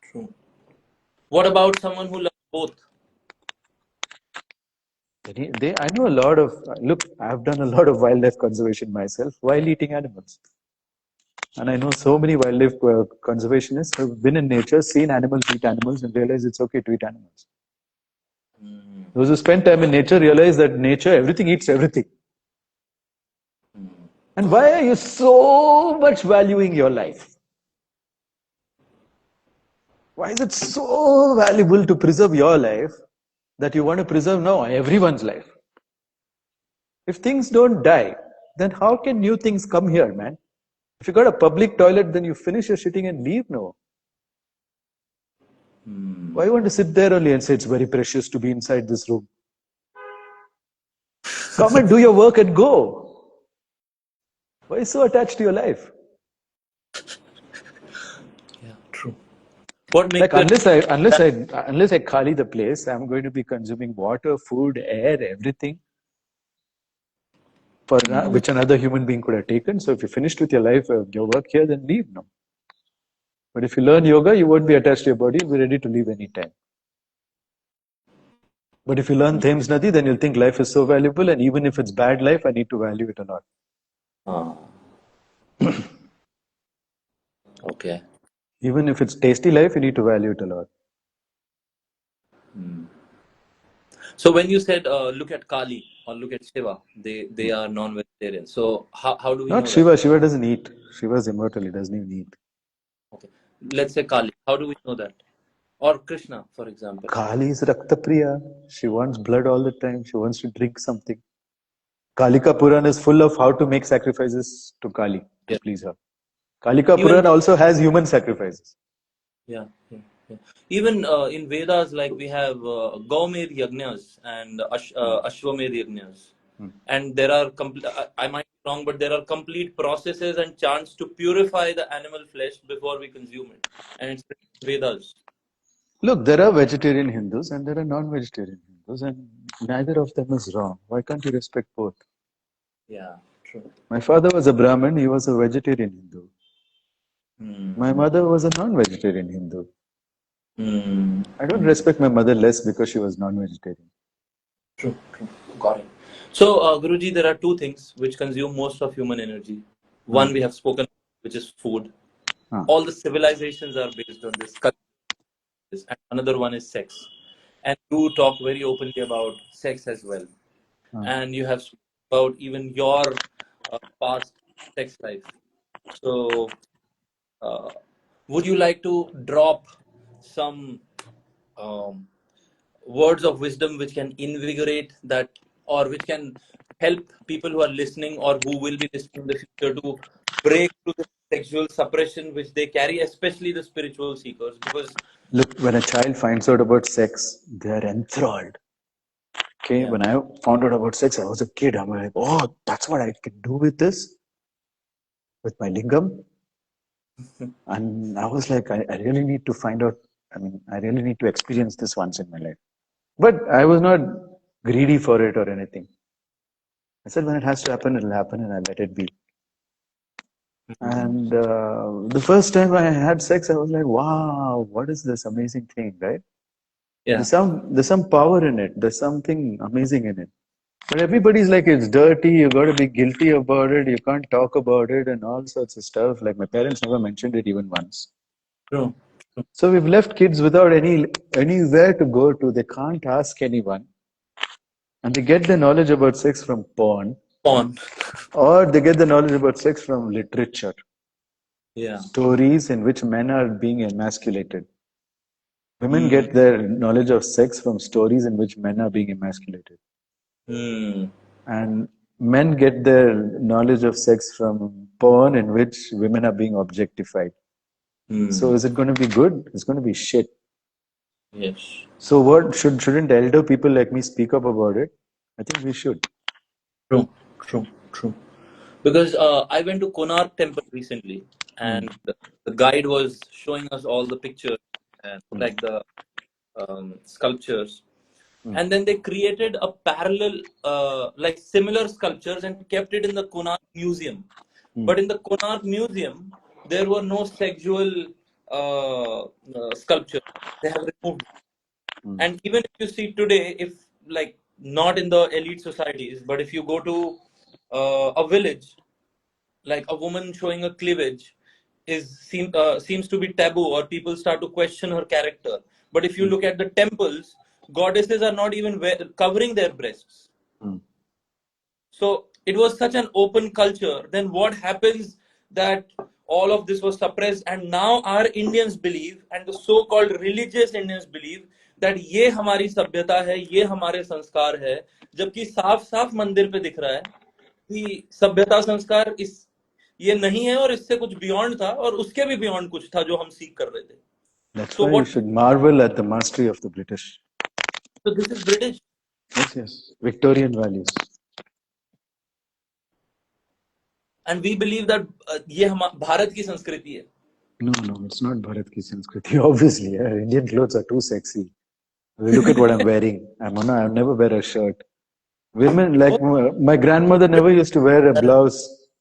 B: True. What about someone who loves both?
A: I know a lot of, look, I've done a lot of wildlife conservation myself while eating animals. And I know so many wildlife conservationists who've been in nature, seen animals eat animals, and realize it's okay to eat animals.
B: Mm.
A: Those who spend time in nature realize that nature, everything eats everything. And why are you so much valuing your life? Why is it so valuable to preserve your life that you want to preserve now everyone's life? If things don't die, then how can new things come here, man? If you got a public toilet, then you finish your shitting and leave, no? Why you want to sit there only and say it's very precious to be inside this room? Come and do your work and go. Why so attached to your life?
B: Yeah. True. What makes
A: Like
B: the
A: unless I khali the place, I'm going to be consuming water, food, air, everything for which another human being could have taken. So if you're finished with your life, your work here, then leave now. But if you learn yoga, you won't be attached to your body. You'll be ready to leave anytime. But if you learn Thames Nadi, then you'll think life is so valuable, and even if it's bad life, I need to value it a lot.
B: Ah, okay.
A: Even if it's tasty life, you need to value it a lot.
B: So when you said look at Kali or look at Shiva, they are non-vegetarian. So how do we
A: Not
B: know that?
A: Shiva. Shiva doesn't eat. Shiva's immortal. He doesn't even eat.
B: Okay. Let's say Kali. How do we know that? Or Krishna, for example.
A: Kali is Raktapriya. She wants blood all the time. She wants to drink something. Kalika Puran is full of how to make sacrifices to Kali to
B: Yeah.
A: please her. Kalika
B: Even
A: Puran also has human sacrifices.
B: yeah, yeah, yeah. Even in Vedas, like we have Gaumed Yagnas and Ashwamedh Yagnas. And there are, I might be wrong, but there are complete processes and chants to purify the animal flesh before we consume it. And it's Vedas.
A: Look, there are vegetarian Hindus and there are non-vegetarian Hindus, and neither of them is wrong. Why can't you respect both?
B: Yeah, true.
A: My father was a Brahmin. He was a vegetarian Hindu. My
B: Hmm.
A: mother was a non-vegetarian Hindu.
B: Hmm.
A: I don't respect my mother less because she was non-vegetarian.
B: True, true. Got it. So, Guruji, there are two things which consume most of human energy. One we have spoken, which is food.
A: Ah,
B: All the civilizations are based on this. And another one is sex. And you talk very openly about sex as well.
A: ah.
B: And you have spoken about even your past sex life. So, uh, would you like to drop some um, words of wisdom which can invigorate that, or which can help people who are listening or who will be listening in the future to break through the sexual suppression which they carry, especially the spiritual seekers? Because
A: Look, when a child finds out about sex, they are enthralled. Okay,
B: yeah,
A: when I found out about sex, I was a kid. I'm like, oh, that's what I can do with this, with my lingam. And I was like, I really need to find out. I mean, I really need to experience this once in my life. But I was not greedy for it or anything. I said, when it has to happen, it'll happen, and I let it be.
B: mm,
A: And the first time I had sex, I was like, wow, what is this amazing thing, right?
B: yeah,
A: There's some power in it. There's something amazing in it. But everybody's like, it's dirty. You got to be guilty about it. You can't talk about it, and all sorts of stuff. Like my parents never mentioned it even once.
B: true, true.
A: So we've left kids without anywhere to go to. They can't ask anyone, and they get the knowledge about sex from porn,
B: On,
A: or they get the knowledge about sex from literature,
B: yeah,
A: stories in which men are being emasculated. Women
B: mm,
A: get their knowledge of sex from stories in which men are being emasculated.
B: mm,
A: And men get their knowledge of sex from porn in which women are being objectified. So
B: mm,
A: is it going to be good? It's going to be shit.
B: yes,
A: So what shouldn't elder people like me speak up about it? I think we should.
B: true, true, true. Because I went to Konark Temple recently,
A: Mm,
B: and the guide was showing us all the pictures and
A: mm,
B: like the sculptures.
A: mm,
B: And then they created a parallel, like similar sculptures and kept it in the Konark Museum.
A: mm,
B: But in the Konark Museum, there were no sexual sculptures. They have removed.
A: mm,
B: And even if you see today, if like not in the elite societies, but if you go to a village, like a woman showing a cleavage seems to be taboo, or people start to question her character. But if you
A: mm,
B: look at the temples, goddesses are not even covering their breasts.
A: mm.
B: So it was such an open culture. Then what happens that all of this was suppressed, and now our Indians believe, and the so-called religious Indians believe that ये हमारी सभ्यता है, ये हमारे संस्कार है, जबकि साफ साफ मंदिर पे दिख रहा है कि सभ्यता संस्कार इस ये नहीं है, और इससे कुछ बियॉन्ड था, और उसके भी बियॉन्ड कुछ था जो हम सीख कर रहे थे.
A: That's
B: So
A: why you
B: what?
A: should marvel at the mastery of the British.
B: So this is British,
A: Yes, yes. Victorian values.
B: and we believe that ये हम भारत की संस्कृति है.
A: No, no, it's not Bharat ki Sanskriti. Obviously, yeah, Indian clothes are too sexy. Look at what I'm wearing. I'll never wear a shirt. Women, like
B: Oh,
A: my grandmother never used to wear a blouse.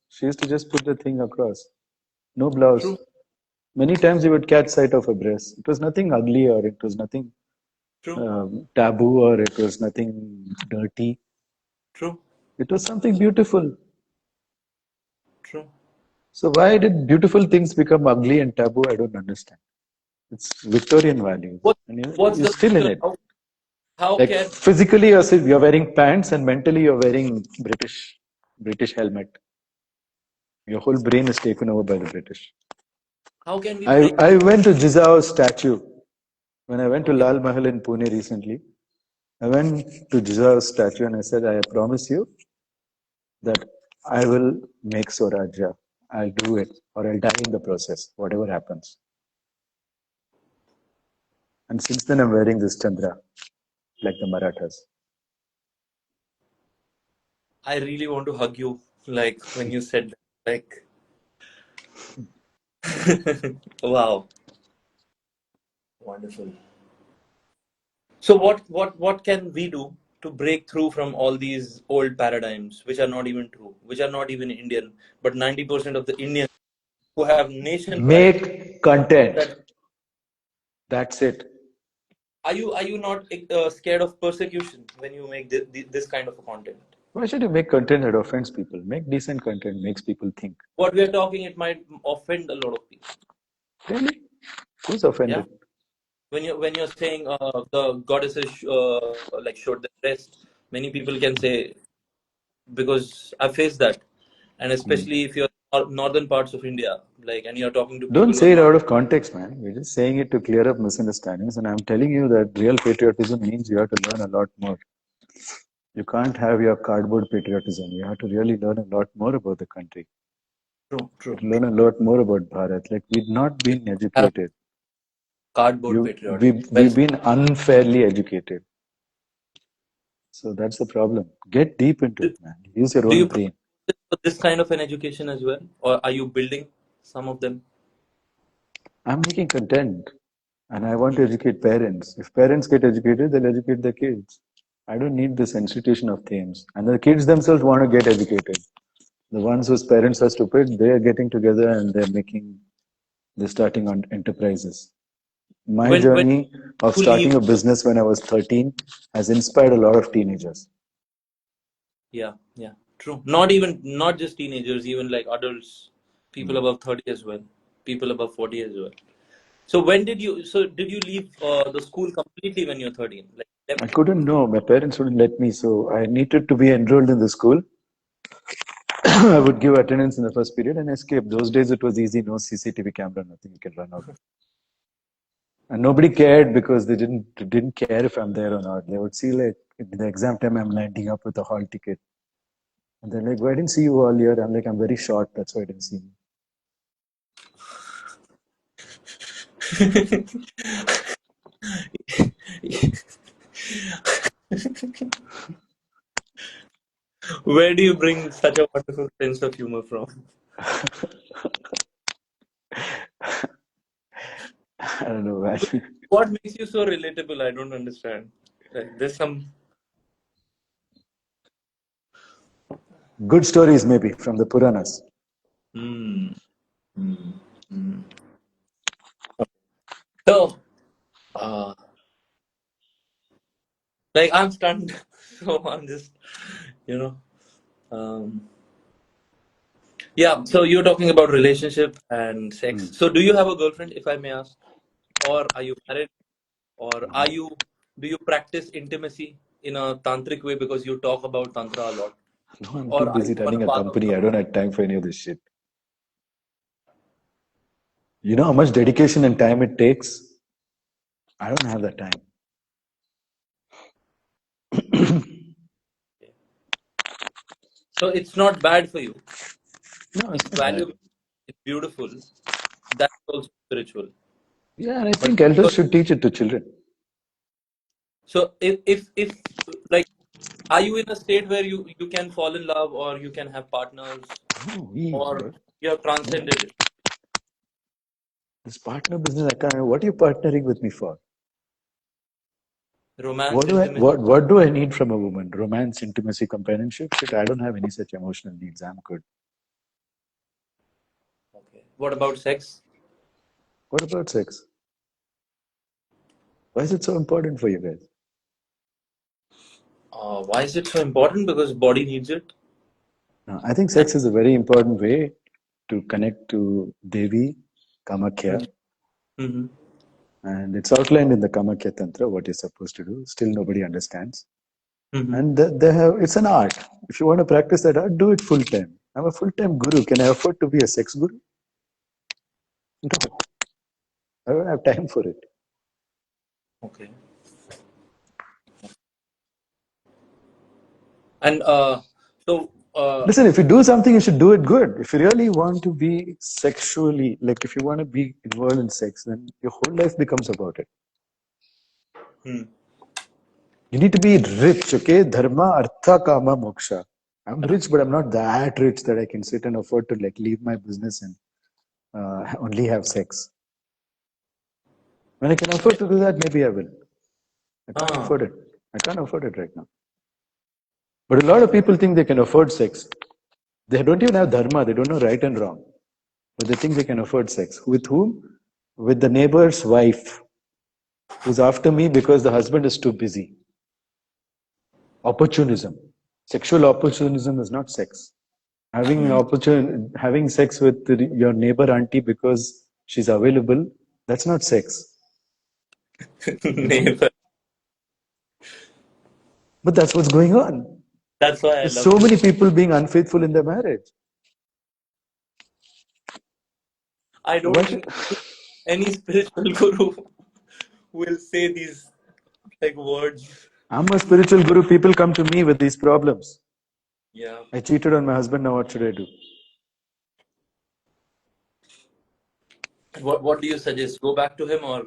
A: She used to just put the thing across. No blouse.
B: true,
A: Many times you would catch sight of her breast. It was nothing ugly or it was nothing.
B: True.
A: taboo or it was nothing dirty.
B: True.
A: It was something beautiful.
B: True.
A: So why did beautiful things become ugly and taboo? I don't understand. It's Victorian values,
B: What
A: and
B: what's
A: you're
B: the
A: still in
B: picture?
A: it.
B: How
A: Like
B: can
A: physically, you're wearing pants, and mentally, you're wearing British helmet. Your whole brain is taken over by the British.
B: we
A: I
B: break
A: I
B: through?
A: went to Jizao's statue when I went to
B: Okay.
A: Lal Mahal in Pune recently. I went to Jizao's statue and I said, I promise you that I will make Swarajya. I'll do it, or I'll die in the process, whatever happens. And since then, I'm wearing this Chandra, like the Marathas.
B: I really want to hug you, like when you said that. Like, wow, wonderful. So what can we do to break through from all these old paradigms, which are not even true, which are not even Indian, but 90% of the Indians who have nation pride.
A: Make content.
B: That
A: That's it.
B: are you not scared of persecution when you make this kind of a content?
A: Why should you make content that offends people? Make decent content, makes people think.
B: What we are talking, it might offend a lot of people.
A: Really? Who's
B: Yeah.
A: offended?
B: When you're saying the goddesses like showed their breast, many people can say, because I faced that, and
A: Hmm.
B: especially if you're northern parts of India, like, and you're talking to
A: Don't
B: people who are
A: say it
B: not
A: out of context, man. We're just saying it to clear up misunderstandings. And I'm telling you that real patriotism means you have to learn a lot more. You can't have your cardboard patriotism. You have to really learn a lot more about the country.
B: true,
A: You
B: true.
A: have to learn a lot more about Bharat. Like we've not been
B: Have
A: educated.
B: cardboard
A: You
B: patriotism. Well,
A: we've been unfairly educated. So that's the problem. Get deep into
B: do,
A: it, man. Use your
B: do
A: own
B: you
A: brain.
B: practice for this kind of an education as well, or are you building some of them?
A: I'm making content and I want to educate parents. If parents get educated, they'll educate their kids. I don't need this institution of themes. And the kids themselves want to get educated. The ones whose parents are stupid, they are getting together and they're starting on enterprises. My
B: When
A: journey of
B: you
A: starting
B: leave,
A: a business when I was 13 has inspired a lot of teenagers.
B: yeah, yeah, true. Not just teenagers, even like adults, people above 30 as well, people above 40 as well. So did you leave the school completely when you're 13? Like,
A: I
B: left?
A: couldn't know. My parents wouldn't let me, so I needed to be enrolled in the school. I would give attendance in the first period and escape. Those days it was easy, no CCTV camera, nothing. You can run out. And nobody cared because they didn't care if I'm there or not. They would see like in the exam time I'm lining up with a hall ticket. And they're like, "Why didn't see you all year?" I'm like, "I'm very short, that's why I didn't see me."
B: Where do you bring such a wonderful sense of humor from?
A: I don't know, man.
B: What makes you so relatable? I don't understand. Like, there's some.
A: Good stories maybe from the Puranas.
B: Hmm. Hmm. Hmm. So, uh, like, I'm stunned. So I'm just, you know, um, yeah. So you're talking about relationship and sex.
A: Hmm.
B: So do you have a girlfriend, if I may ask, or are you married, or do you practice intimacy in a tantric way because you talk about tantra a lot,
A: No, I'm too
B: or are
A: busy
B: you on a
A: running a
B: path of
A: company. I don't have time for any of this shit. You know how much dedication and time it takes? I don't have that time.
B: so it's not bad for you.
A: No, it's
B: It's
A: not bad.
B: valuable. It's beautiful. That's also spiritual.
A: Yeah, and I
B: But
A: think elders should teach it to children.
B: so if like, are you in a state where you can fall in love, or you can have partners,
A: Oh,
B: or
A: bro.
B: you have
A: Yeah.
B: transcended it?
A: This partner business, I can't. What are you partnering with me for?
B: Romance,
A: What do I
B: intimacy.
A: what do I need from a woman? Romance, intimacy, companionship? Shit, I don't have any such emotional needs. I'm good.
B: Okay. What about sex?
A: What about sex? Why is it so important for you guys?
B: Why is it so important? Because body needs it.
A: I think sex is a very important way to connect to Devi, Kamakya,
B: Mm-hmm.
A: and it's outlined in the Kamakya Tantra what you're supposed to do. Still, nobody understands.
B: Mm-hmm.
A: And they have it's an art. If you want to practice that art, do it full time. I'm a full time guru. Can I afford to be a sex guru? No, I don't have time for it.
B: Okay. And so
A: Listen, if you do something, you should do it good. If you really want to be sexually, like if you want to be involved in sex, then your whole life becomes about it.
B: hmm.
A: You need to be rich, okay? Dharma, artha, kama, moksha. I'm rich, but I'm not that rich that I can sit and afford to like leave my business and only have sex. When I can afford to do that, maybe I will. I can't
B: Ah,
A: afford it. I can't afford it right now. But a lot of people think they can afford sex. They don't even have dharma. They don't know right and wrong. But they think they can afford sex. With whom? With the neighbor's wife, who's after me because the husband is too busy. Opportunism. Sexual opportunism is not sex. Having sex with your neighbor auntie because she's available, that's not sex, you know.
B: neighbor.
A: But that's what's going on.
B: That's why I
A: There's
B: love
A: so
B: this.
A: many people being unfaithful in their marriage.
B: I
A: Why
B: don't
A: should,
B: think any spiritual guru will say these like words.
A: I'm a spiritual guru. People come to me with these problems.
B: Yeah.
A: I cheated on my husband. Now what should I do?
B: What do you suggest? Go back to him or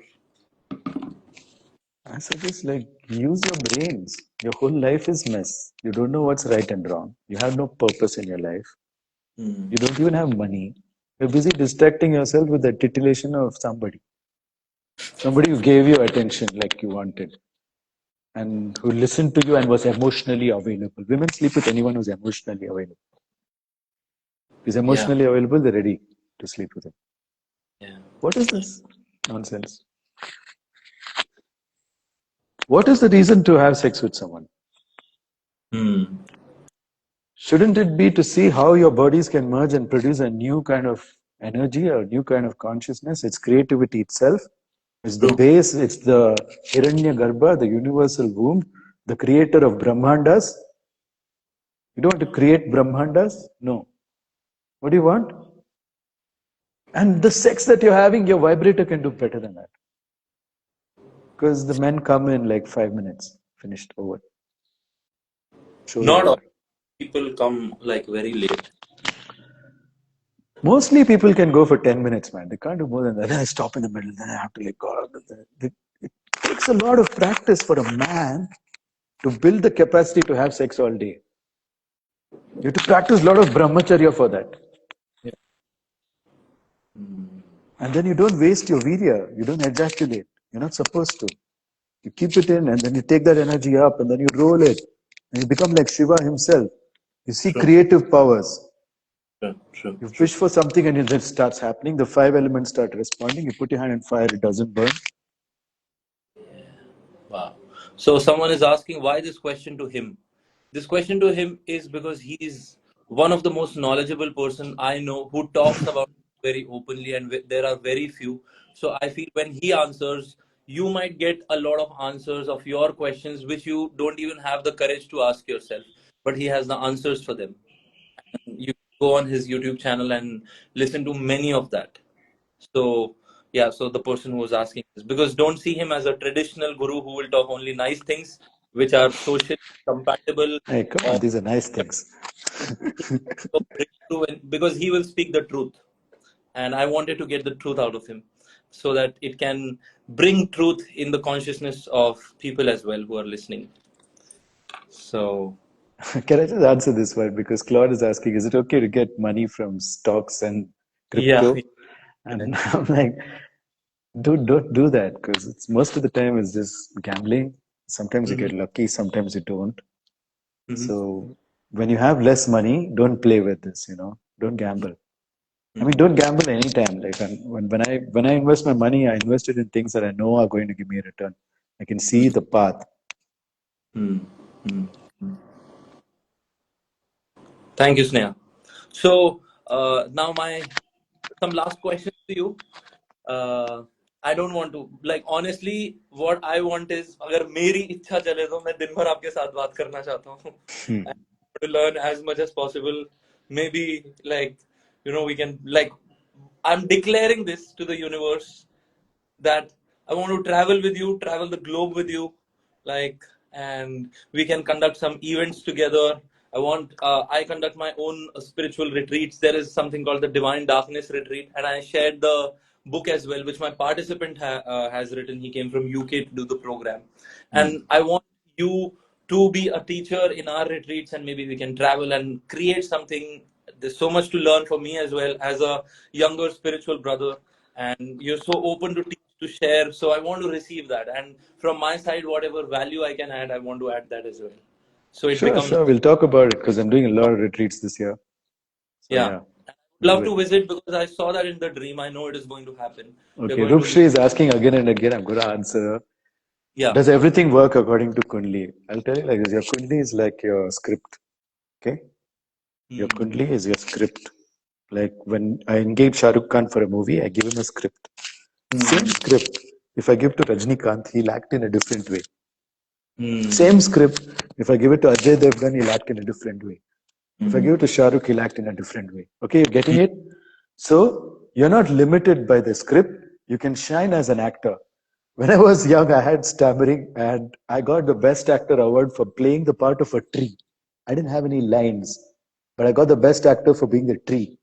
A: I suggest like use your brains. Your whole life is mess. You don't know what's right and wrong. You have no purpose in your life.
B: hmm.
A: You don't even have money. You're busy distracting yourself with the titillation of somebody who gave you attention like you wanted, and who listened to you and was emotionally available. Women sleep with anyone who's emotionally available. If he's
B: Yeah.
A: emotionally available, they're ready to sleep with him.
B: Yeah.
A: What is this nonsense? What is the reason to have sex with someone?
B: Hmm.
A: Shouldn't it be to see how your bodies can merge and produce a new kind of energy or new kind of consciousness? It's creativity itself. It's the
B: True.
A: base, it's the Hiranya Garbha, the universal womb, the creator of Brahmandas. You don't want to create Brahmandas? No. What do you want? And the sex that you're having, your vibrator can do better than that. Because the men come in like 5 minutes, finished, over. Show is
B: Not
A: over.
B: all people come like very late.
A: Mostly people can go for 10 minutes, man. They can't do more than that. Then I stop in the middle, then I have to like go. It takes a lot of practice for a man to build the capacity to have sex all day. You have to practice a lot of brahmacharya for that.
B: Yeah. Hmm.
A: And then you don't waste your virya. You don't ejaculate. You're not supposed to. You keep it in and then you take that energy up and then you roll it. And you become like Shiva himself. You see
B: True.
A: creative powers.
B: True. True.
A: You
B: True.
A: wish for something and it just starts happening. The five elements start responding. You put your hand in fire, it doesn't burn.
B: Wow. So someone is asking why this question to him. This question to him is because he is one of the most knowledgeable person I know who talks about it very openly, and there are very few. So I feel when he answers, you might get a lot of answers of your questions which you don't even have the courage to ask yourself. But he has the answers for them. You go on his YouTube channel and listen to many of that. So yeah, so the person who was asking this, because don't see him as a traditional guru who will talk only nice things which are socially compatible,
A: Hey, come on,
B: or
A: these are nice things.
B: so breakthrough, because he will speak the truth, and I wanted to get the truth out of him so that it can bring truth in the consciousness of people as well who are listening. So
A: Can I just answer this one? Because Claude is asking, is it okay to get money from stocks and
B: yeah,
A: crypto? And I'm like, don't do that because it's most of the time it's just gambling. Sometimes you
B: hmm
A: get lucky, sometimes you don't.
B: hmm
A: So when you have less money, don't play with this, Don't gamble. I mean,
B: hmm
A: don't gamble anytime. Like when I invest my money, I invest it in things that I know are going to give me a return. I can see the path.
B: Hmm. Hmm. Thank you, Sneha. So now my some last questions to you. Uh, I don't want to like honestly. What I want is अगर मेरी इच्छा चले तो मैं दिन भर आपके साथ बात करना चाहता हूँ. I want to learn as much as possible. Maybe like we can like I'm declaring this to the universe that I want to travel with you, travel the globe with you, like, and we can conduct some events together. I conduct my own spiritual retreats. There is something called the Divine Darkness Retreat, and I shared the book as well, which my participant has written. He came from UK to do the program, and I want you to be a teacher in our retreats, and maybe we can travel and create something. There's so much to learn for me as well as a younger spiritual brother, and you're so open to teach, to share. So I want to receive that, and from my side, whatever value I can add, I want to add that as well. So it
A: Sure,
B: becomes
A: sure. We'll talk about it because I'm doing a lot of retreats this year. So
B: yeah.
A: yeah,
B: I'd
A: we'll
B: love
A: do
B: to
A: it.
B: visit because I saw that in the dream. I know it is going to happen. We're
A: Okay,
B: going to
A: Rupshri
B: reach.
A: is asking again and again. I'm going to answer.
B: Yeah.
A: Does everything work according to Kundli? I'll tell you like this. Your Kundli is like your script. Okay? Your
B: Hmm.
A: Kundli is your script. Like when I engage Shah Rukh Khan for a movie, I give him a script. Same
B: Hmm.
A: script. If I give to Rajnikant, he'll act in a different way.
B: Hmm.
A: Same script. If I give it to Ajay Devgan, he'll act in a different way. If I give it to Shah Rukh, he'll act in a different way. Okay, you're getting it? So you're not limited by the script. You can shine as an actor. When I was young, I had stammering and I got the Best Actor award for playing the part of a tree. I didn't have any lines, but I got the Best Actor for being the tree.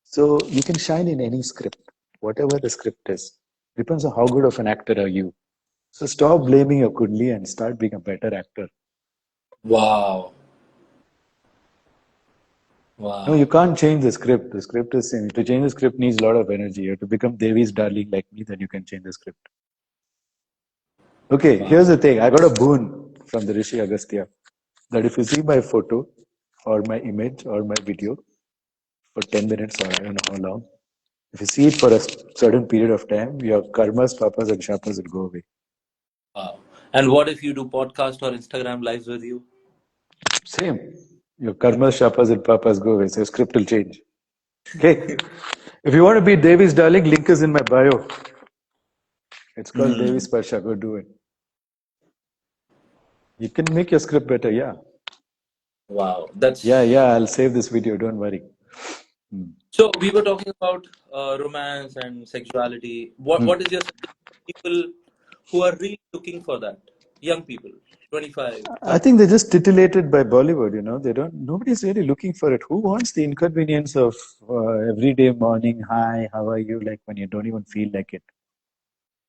A: So you can shine in any script, whatever the script is. Depends on how good of an actor are you. So stop blaming your Kundli and start being a better actor.
B: Wow.
A: No, you
B: Wow.
A: can't change the script. The script is to change the script needs a lot of energy. You have to become Devi's darling like me, then you can change the script. Okay,
B: Wow.
A: here's the thing. I got a boon from the Rishi Agastya that if you see my photo or my image or my video for 10 minutes or I don't know how long, if you see it for a certain period of time, your karmas, papas, and shapas will go away.
B: Wow. And what if you do podcast or Instagram lives with you?
A: Same. Your karmas, shapas, and papas go away. So your script will change. Okay. If you want to be Devi's darling, link is in my bio. It's called Devi
B: Hmm.
A: Sparsha. Go do it. You can make your script better. Yeah.
B: Wow.
A: Yeah.
B: That's
A: I'll save this video. Don't worry.
B: so. We were talking about romance and sexuality. What is your suggestion for people who are really looking for that? Young people, 25,
A: I
B: 30.
A: think they're just titillated by Bollywood. They don't. Nobody's really looking for it. Who wants the inconvenience of everyday morning? Hi, how are you? Like when you don't even feel like it.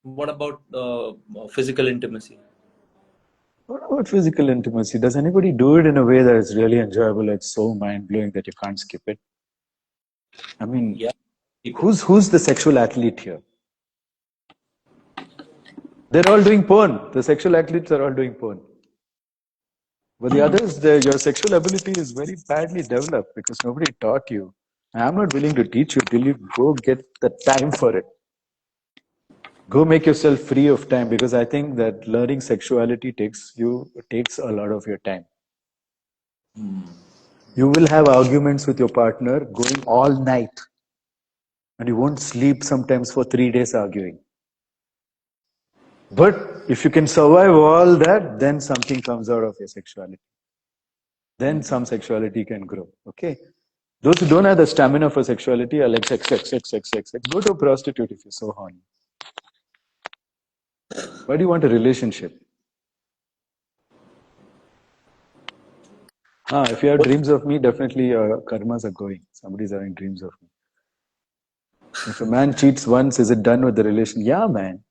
B: What about physical intimacy?
A: What about physical intimacy? Does anybody do it in a way that is really enjoyable? It's so mind blowing that you can't skip it. I mean,
B: Yeah, people.
A: who's the sexual athlete here? They're all doing porn. The sexual athletes are all doing porn. But the others, your sexual ability is very badly developed because nobody taught you. I'm not willing to teach you till you go get the time for it. Go make yourself free of time because I think that learning sexuality takes a lot of your time. You will have arguments with your partner going all night and you won't sleep sometimes for 3 days arguing. But if you can survive all that, then something comes out of your sexuality. Then some sexuality can grow. Okay. Those who don't have the stamina for sexuality are like sex, sex, sex, sex, sex, sex. Go to a prostitute if you're so horny. Why do you want a relationship? If you have dreams of me, definitely your karmas are going. Somebody's having dreams of me. If a man cheats once, is it done with the relation? Yeah, man.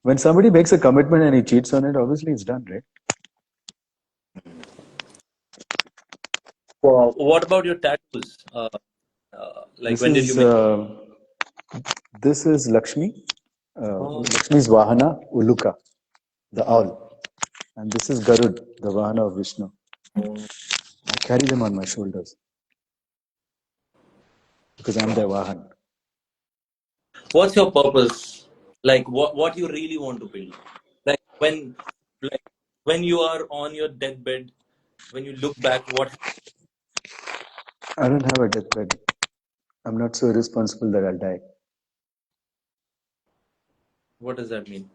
A: When somebody makes a commitment and he cheats on it, obviously it's done, right?
B: Wow. What about your tattoos? Like
A: This
B: when did you
A: is
B: make?
A: uh, this is Lakshmi.
B: Oh,
A: Lakshmi's Vahana, Uluka, the owl. And this is Garud, the Vahana of Vishnu.
B: oh,
A: I carry them on my shoulders because I'm their
B: wow.
A: Vahan.
B: What's your purpose? Like what you really want to build? Like When, like, when you are on your deathbed, when you look back,
A: I don't have a deathbed. I'm not so irresponsible that I'll die.
B: what does that mean?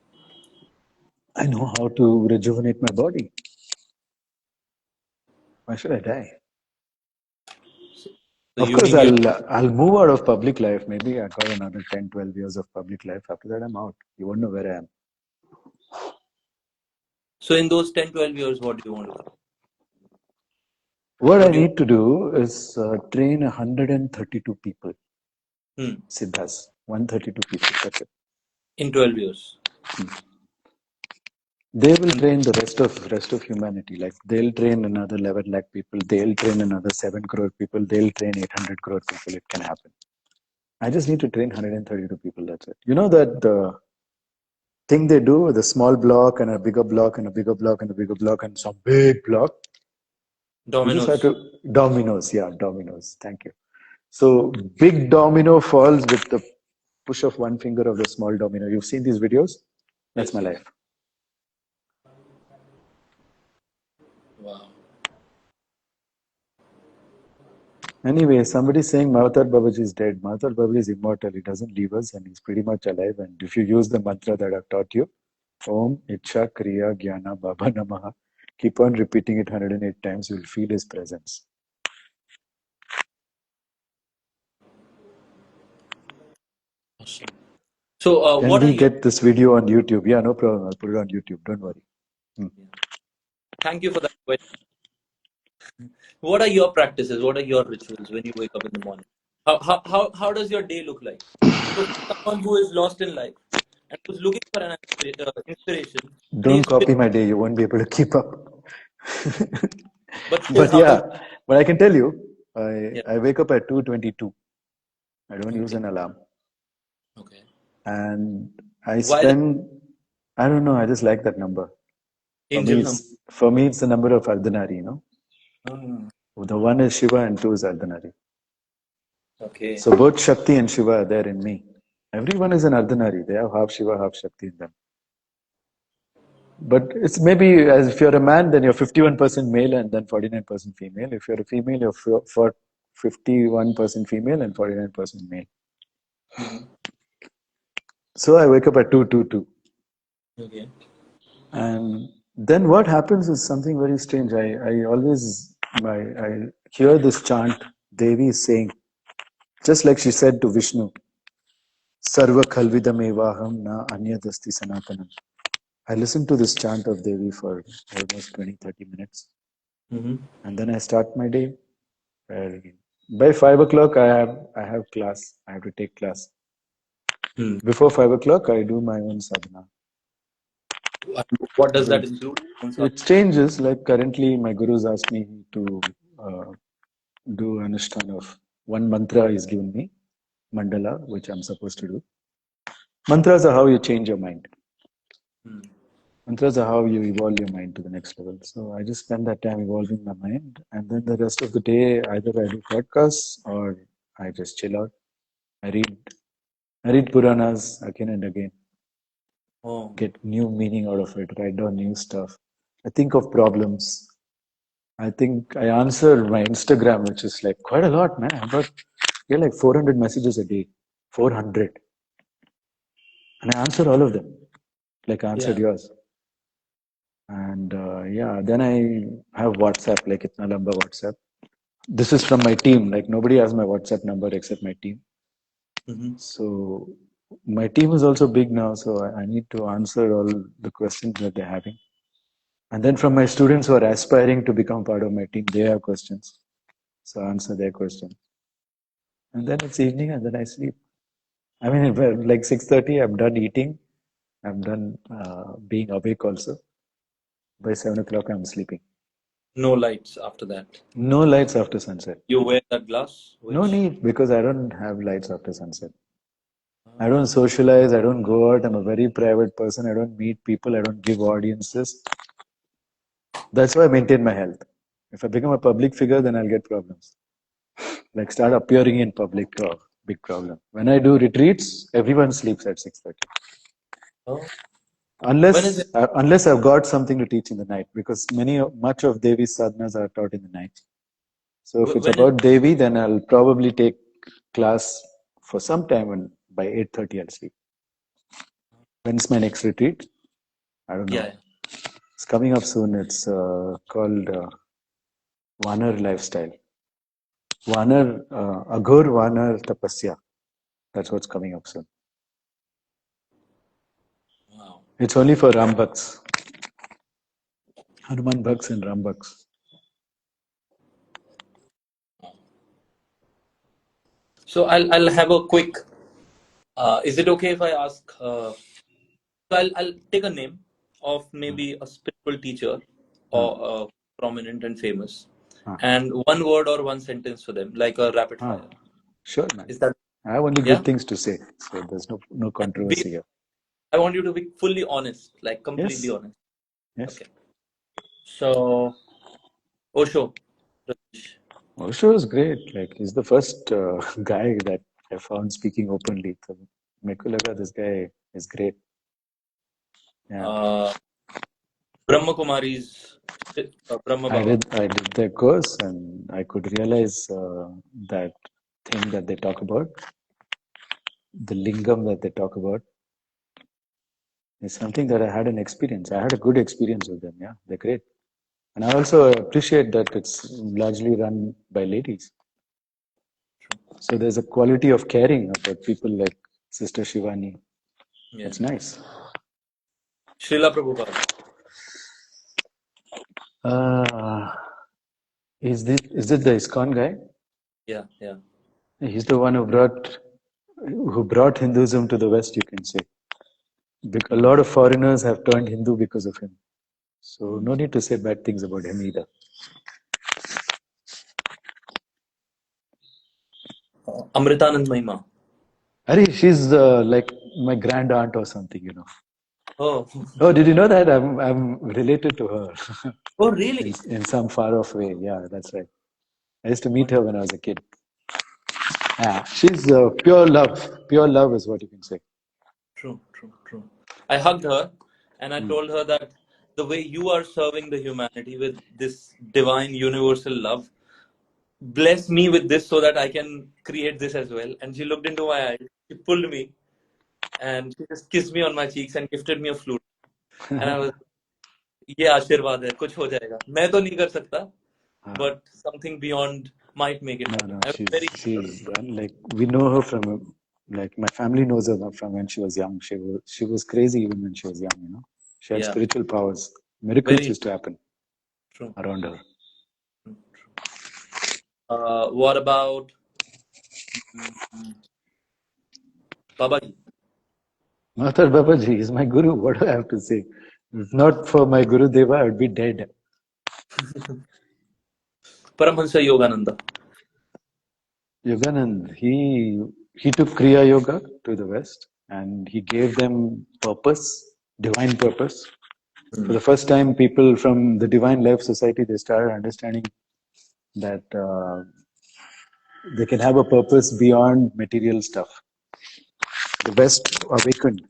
A: I know how to rejuvenate my body. Why should I die?
B: So, so
A: Of
B: you
A: course,
B: mean you?
A: I'll move out of public life. Maybe I got another 10, 12 years of public life. After that, I'm out. You won't know where I am.
B: So in those 10, 12 years, what do you want to do?
A: What I
B: What do you?
A: need to do is train 132 people.
B: Hmm.
A: Siddhas, 132 people. That's it.
B: In 12 years.
A: They will
B: And
A: train the rest of humanity. Like they'll train another 11 lakh people. They'll train another 7 crore people. They'll train 800 crore people. It can happen. I just need to train 132 people. That's it. You know that thing they do with a small block and a bigger block and a bigger block and a bigger block and some big block. You just have
B: dominoes.
A: to dominoes. Yeah, dominoes. Thank you. So big domino falls with the push of one finger of the small domino. You've seen these videos? That's
B: Yes,
A: my
B: yes.
A: life.
B: Wow.
A: Anyway, somebody saying Mahavatar Babaji is dead. Mahavatar Babaji is immortal. He doesn't leave us and he's pretty much alive. And if you use the mantra that I've taught you, Om Icha Kriya Jnana Baba Namaha, keep on repeating it 108 times, you'll feel his presence.
B: Awesome. So,
A: Can
B: what are
A: we
B: your?
A: get this video on YouTube? Yeah, no problem. I'll put it on YouTube. Don't worry.
B: Yeah. Thank you for that question. What are your practices? What are your rituals when you wake up in the morning? How does your day look like? So, for someone who is lost in life and who's looking for an inspiration,
A: Don't
B: please,
A: copy my day. You won't be able to keep up.
B: but still,
A: But
B: how does?
A: yeah, but I can tell you,
B: Yeah.
A: I wake up at 2:22. I don't use
B: Okay.
A: an alarm.
B: Okay.
A: And I
B: Why the
A: spend, I don't know, I just like that number.
B: angel number?
A: For me, it's the number of Ardhanari, you know.
B: Hmm.
A: The one is Shiva and two is Ardhanari.
B: Okay.
A: So both Shakti and Shiva are there in me. Everyone is an Ardhanari. They have half Shiva, half Shakti in them. But it's maybe as if you're a man, then you're 51% male and then 49% female. If you're a female, you're for 51% female and 49% male.
B: Hmm.
A: So I wake up at 2:22.
B: Okay.
A: And then what happens is something very strange. I hear this chant Devi is saying, just like she said to Vishnu, Sarva Khalvidam Evaham Na Anyadasti Sanatanam. I listen to this chant of Devi for almost 20-30 minutes.
B: Mm-hmm.
A: And then I start my day. By 5 o'clock, I have class. I have to take class.
B: Hmm.
A: Before 5 o'clock, I do my own sadhana.
B: What does
A: So
B: that include?
A: it changes. Like currently, my gurus asked me to uh, do anushthan of one mantra is given me, mandala, which I'm supposed to do. Mantras are how you change your mind.
B: Hmm.
A: Mantras are how you evolve your mind to the next level. So I just spend that time evolving my mind, and then the rest of the day, either I do podcasts or I just chill out. I read, I read Puranas again and again,
B: Oh.
A: get new meaning out of it, write down new stuff. I think of problems. I think I answer my Instagram, which is like quite a lot, man. But get like 400 messages a day, 400, and I answer all of them, like I answered
B: Yeah.
A: yours. And yeah, then I have WhatsApp, like Itna Lamba WhatsApp. This is from my team. Like nobody has my WhatsApp number except my team.
B: Mm-hmm.
A: So my team is also big now, so I need to answer all the questions that they're having. And then from my students who are aspiring to become part of my team, they have questions. So I answer their questions. And then it's evening and then I sleep. I mean, like 6:30, I'm done eating. I'm done being awake also. By 7 o'clock, I'm sleeping.
B: No lights after that.
A: No lights after sunset.
B: You wear that glass,
A: No
B: which.
A: need because I don't have lights after sunset. I don't
B: Ah.
A: socialize. I don't go out. I'm a very private person. I don't meet people. I don't give audiences. That's why I maintain my health. If I become a public figure, then I'll get problems. Like start appearing in public, big problem. When I do retreats, everyone sleeps at 6:30.
B: Oh. When is it?
A: Unless I've got something to teach in the night, because much of Devi's sadhanas are taught in the night. So if it's
B: When is
A: about Devi, then I'll probably take class for some time, and by 8:30 I'll sleep. When's my next retreat? I don't know.
B: yeah.
A: It's coming up soon. It's called Vanar Lifestyle. Aghor Vanar Tapasya. That's what's coming up soon.
B: Wow.
A: It's only for Rambhaks. Hanuman Bhaks and Rambhaks.
B: So I'll have a quick. Is it okay if I ask? So I'll take a name of maybe a spiritual teacher or prominent and famous, and one word or one sentence for them, like a rapid fire.
A: Sure, man.
B: Is that
A: I have only
B: yeah?
A: good things to say, so there's no controversy here.
B: I want you to be fully honest, like completely
A: Yes.
B: honest.
A: Yes.
B: Okay. So Osho.
A: Osho is great. Like, he's the first guy that I found speaking openly. So, Mekulaga, this guy is great. Yeah.
B: Brahma Kumari's Brahma
A: I
B: Baba.
A: did the course, and I could realize that thing that they talk about, the lingam that they talk about, is something that I had an experience. I had a good experience with them. Yeah, they're great. And I also appreciate that it's largely run by ladies. So there's a quality of caring about people like Sister Shivani.
B: Yeah.
A: It's nice.
B: Srila Prabhupada.
A: Is it the ISKCON guy?
B: Yeah, yeah.
A: He's the one who brought Hinduism to the West, you can say. A lot of foreigners have turned Hindu because of him. So no need to say bad things about him either.
B: Amritanand Mahima.
A: Ari, she's like my grand aunt or something, you know.
B: Oh.
A: Oh, did you know that I'm related to her
B: Oh, really?
A: in some far off way? Yeah, that's right. I used to meet her when I was a kid. Yeah, she's pure love. Pure love is what you can say.
B: True, true, true. I hugged her and I told her that the way you are serving the humanity with this divine universal love, bless me with this so that I can create this as well. And she looked into my eyes, she pulled me, and she just kissed me on my cheeks and gifted me a flute. And I was, ये आशीर्वाद है, कुछ हो जाएगा. मैं तो नहीं कर सकता, but something beyond might make it happen.
A: No,
B: I was very
A: she's like, we know her from, like, my family knows her from when she was young. She was crazy even when she was young, you know. She had spiritual powers. Miracles
B: very
A: used to happen
B: true.
A: around her.
B: What about Babaji?
A: Mathar Babaji is my guru. What do I have to say? If not for my Guru Deva, I would be dead.
B: Paramahansa Yogananda.
A: Yoganand, he took Kriya Yoga to the West and he gave them purpose, divine purpose. For the first time, people from the Divine Life Society, they started understanding that they can have a purpose beyond material stuff. The West awakened.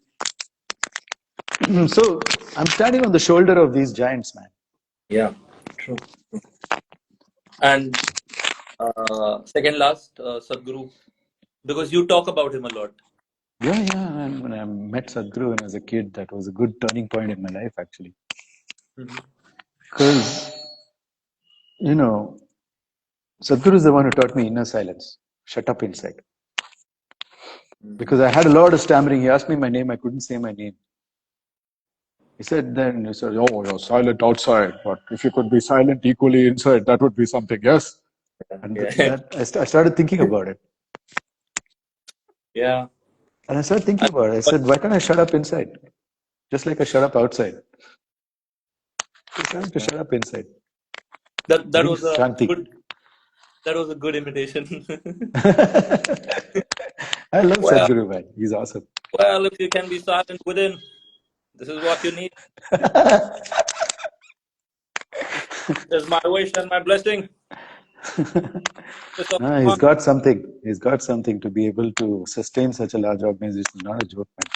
A: So I'm standing on the shoulder of these giants, man.
B: Yeah, true. And second last, Sadhguru, because you talk about him a lot.
A: Yeah. And when I met Sadhguru when I was a kid, that was a good turning point in my life, actually. Because, you know, Sadhguru is the one who taught me inner silence. Shut up inside. Because I had a lot of stammering. He asked me my name. I couldn't say my name. He said, oh, you're silent outside. But if you could be silent equally inside, that would be something, yes? And I started thinking about it.
B: Yeah.
A: And I started thinking about it. I said, why can't I shut up inside? Just like I shut up outside. Just trying to shut up inside.
B: That was a
A: Shanti.
B: good imitation.
A: I love Sadhguru, man. He's awesome.
B: Well, if you can be silent within, this is what you need. This is my wish and my blessing.
A: No, he's got something. He's got something to be able to sustain such a large organization. Not a joke, man.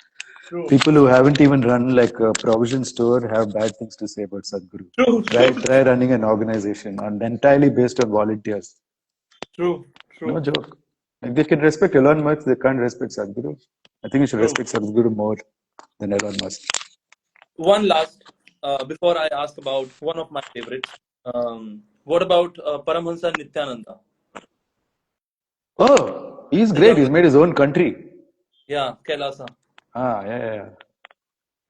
B: True.
A: People who haven't even run like a provision store have bad things to say about Sadhguru.
B: True.
A: Try running an organization on entirely based on volunteers.
B: True.
A: No
B: True.
A: joke. Like they can respect Elon Musk, they can't respect Sadhguru. I think you should
B: True.
A: respect Sadhguru more than Elon Musk.
B: One last, before I ask about one of my favorites. What about Paramhansa Nityananda,
A: Oh, he's
B: the
A: great. He's
B: younger?
A: made his own country.
B: Yeah, Kailasa.
A: Yeah.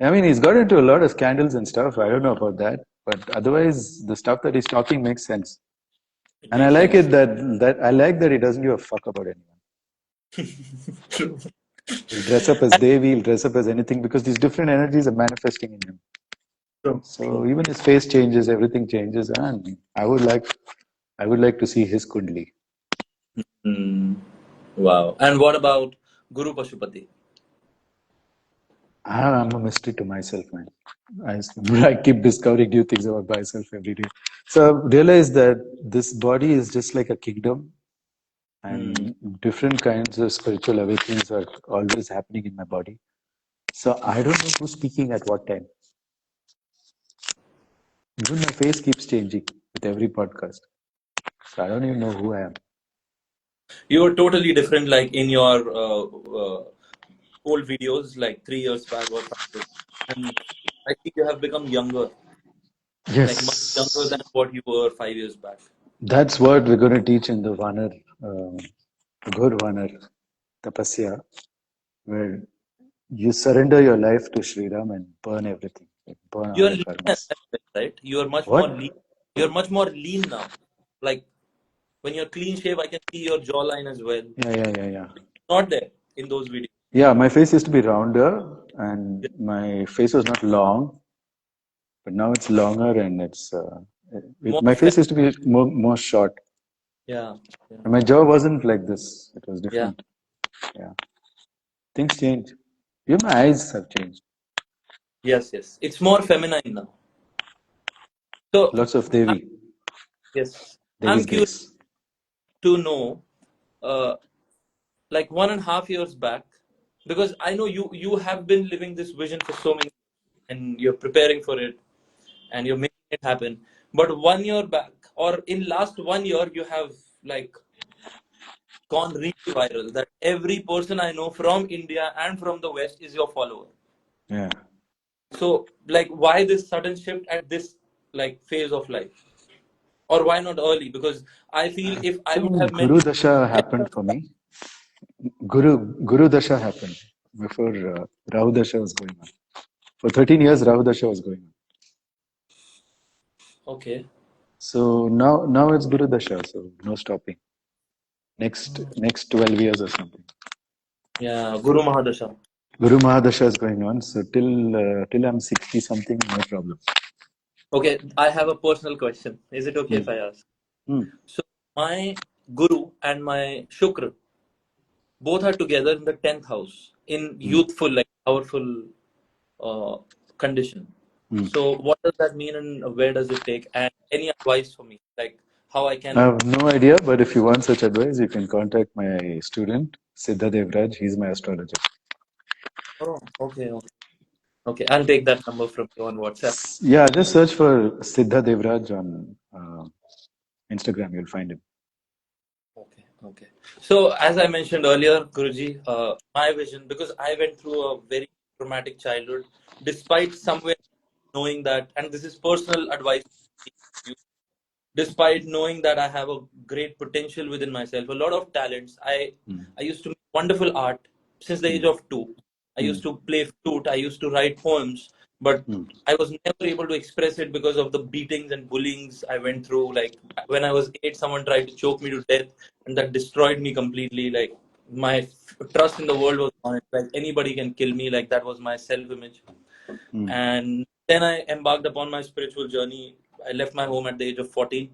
A: I mean, he's got into a lot of scandals and stuff. I don't know about that, but otherwise, the stuff that he's talking makes sense.
B: It
A: And I
B: makes
A: like
B: sense.
A: it that he doesn't give a fuck about anyone.
B: True.
A: He'll dress up as Devi, he'll dress up as anything because these different energies are manifesting in him.
B: True.
A: So
B: True.
A: even his face changes, everything changes, and I would like to see his kundli.
B: Hmm. Wow. And what about Guru Pashupati?
A: I'm a mystery to myself, man. I, I keep discovering new things about myself every day. So I realized that this body is just like a kingdom,
B: Hmm.
A: and different kinds of spiritual awakenings are always happening in my body. So I don't know who's speaking at what time. Even my face keeps changing with every podcast. So I don't even know who I am.
B: You're totally different, like in your old videos, like 3 years back or 5 years. And I think you have become younger, like much younger
A: Yes,
B: than what you were 5 years back.
A: that's what we're going to teach in the Vanar, Ghor Vanar Tapasya, where you surrender your life to Sri Ram and burn everything, like burn all
B: You're
A: your
B: lean
A: karmas.
B: as well, right? You're much more
A: What?
B: lean. You're much more lean now. Like when you're clean shave, I can see your jawline as well.
A: Yeah.
B: Not there in those videos.
A: Yeah, my face used to be rounder and my face was not long, but now it's longer and
B: More
A: my
B: fat.
A: face used to be more short.
B: Yeah. Yeah.
A: And my jaw wasn't like this, it was
B: Yeah.
A: different. Yeah, things change. Even my eyes have changed.
B: Yes. Yes. It's more feminine now. So,
A: Lots of
B: I-
A: Devi,
B: yes, I'm
A: Devi's
B: curious
A: grace.
B: to know, uh, like 1.5 years back, because I know you have been living this vision for so many, and you're preparing for it, and you're making it happen. But 1 year back, or in last 1 year, you have like gone really viral. That every person I know from India and from the West is your follower.
A: Yeah.
B: So, like, why this sudden shift at this like phase of life, or why not early? Because I feel
A: I
B: if I would
A: think
B: have met
A: Guru
B: you
A: Dasha
B: 10
A: happened
B: years
A: for
B: back,
A: me. Guru Dasha happened before Rahu Dasha was going on. For 13 years, Rahu Dasha was going on.
B: okay,
A: So now it's Guru Dasha, so no stopping. Next 12 years or something.
B: yeah, Guru Mahadasha.
A: Guru Mahadasha is going on, so till I'm 60 something, no problem.
B: Okay, I have a personal question. Is it okay
A: Hmm.
B: if I ask?
A: Hmm.
B: So my Guru and my Shukra both are together in the 10th house in
A: Hmm.
B: youthful, like powerful uh, condition.
A: Hmm.
B: So what does that mean and where does it take? And any advice for me, like how I
A: I
B: can?
A: have no idea, but if you want such advice, you can contact my student, Siddha Devraj. He's my astrologer.
B: Oh, okay, okay, okay. I'll take that number from you on WhatsApp.
A: Yeah, just search for Siddha Devraj on Instagram. You'll find him.
B: Okay, okay. So as I mentioned earlier, Guruji, my vision, because I went through a very traumatic childhood, despite somewhere knowing that, and this is personal advice to you, despite knowing that I have a great potential within myself, a lot of talents.
A: Hmm.
B: I used to make wonderful art since the age
A: Hmm.
B: of 2. I
A: Hmm.
B: used to play flute. I used to write poems, but
A: Hmm.
B: I was never able to express it because of the beatings and bullyings I went through. Like when I was 8, someone tried to choke me to death, and that destroyed me completely. Like my trust in the world was on it. Like anybody can kill me. Like that was my self-image.
A: Hmm.
B: And then I embarked upon my spiritual journey. I left my home at the age of 14,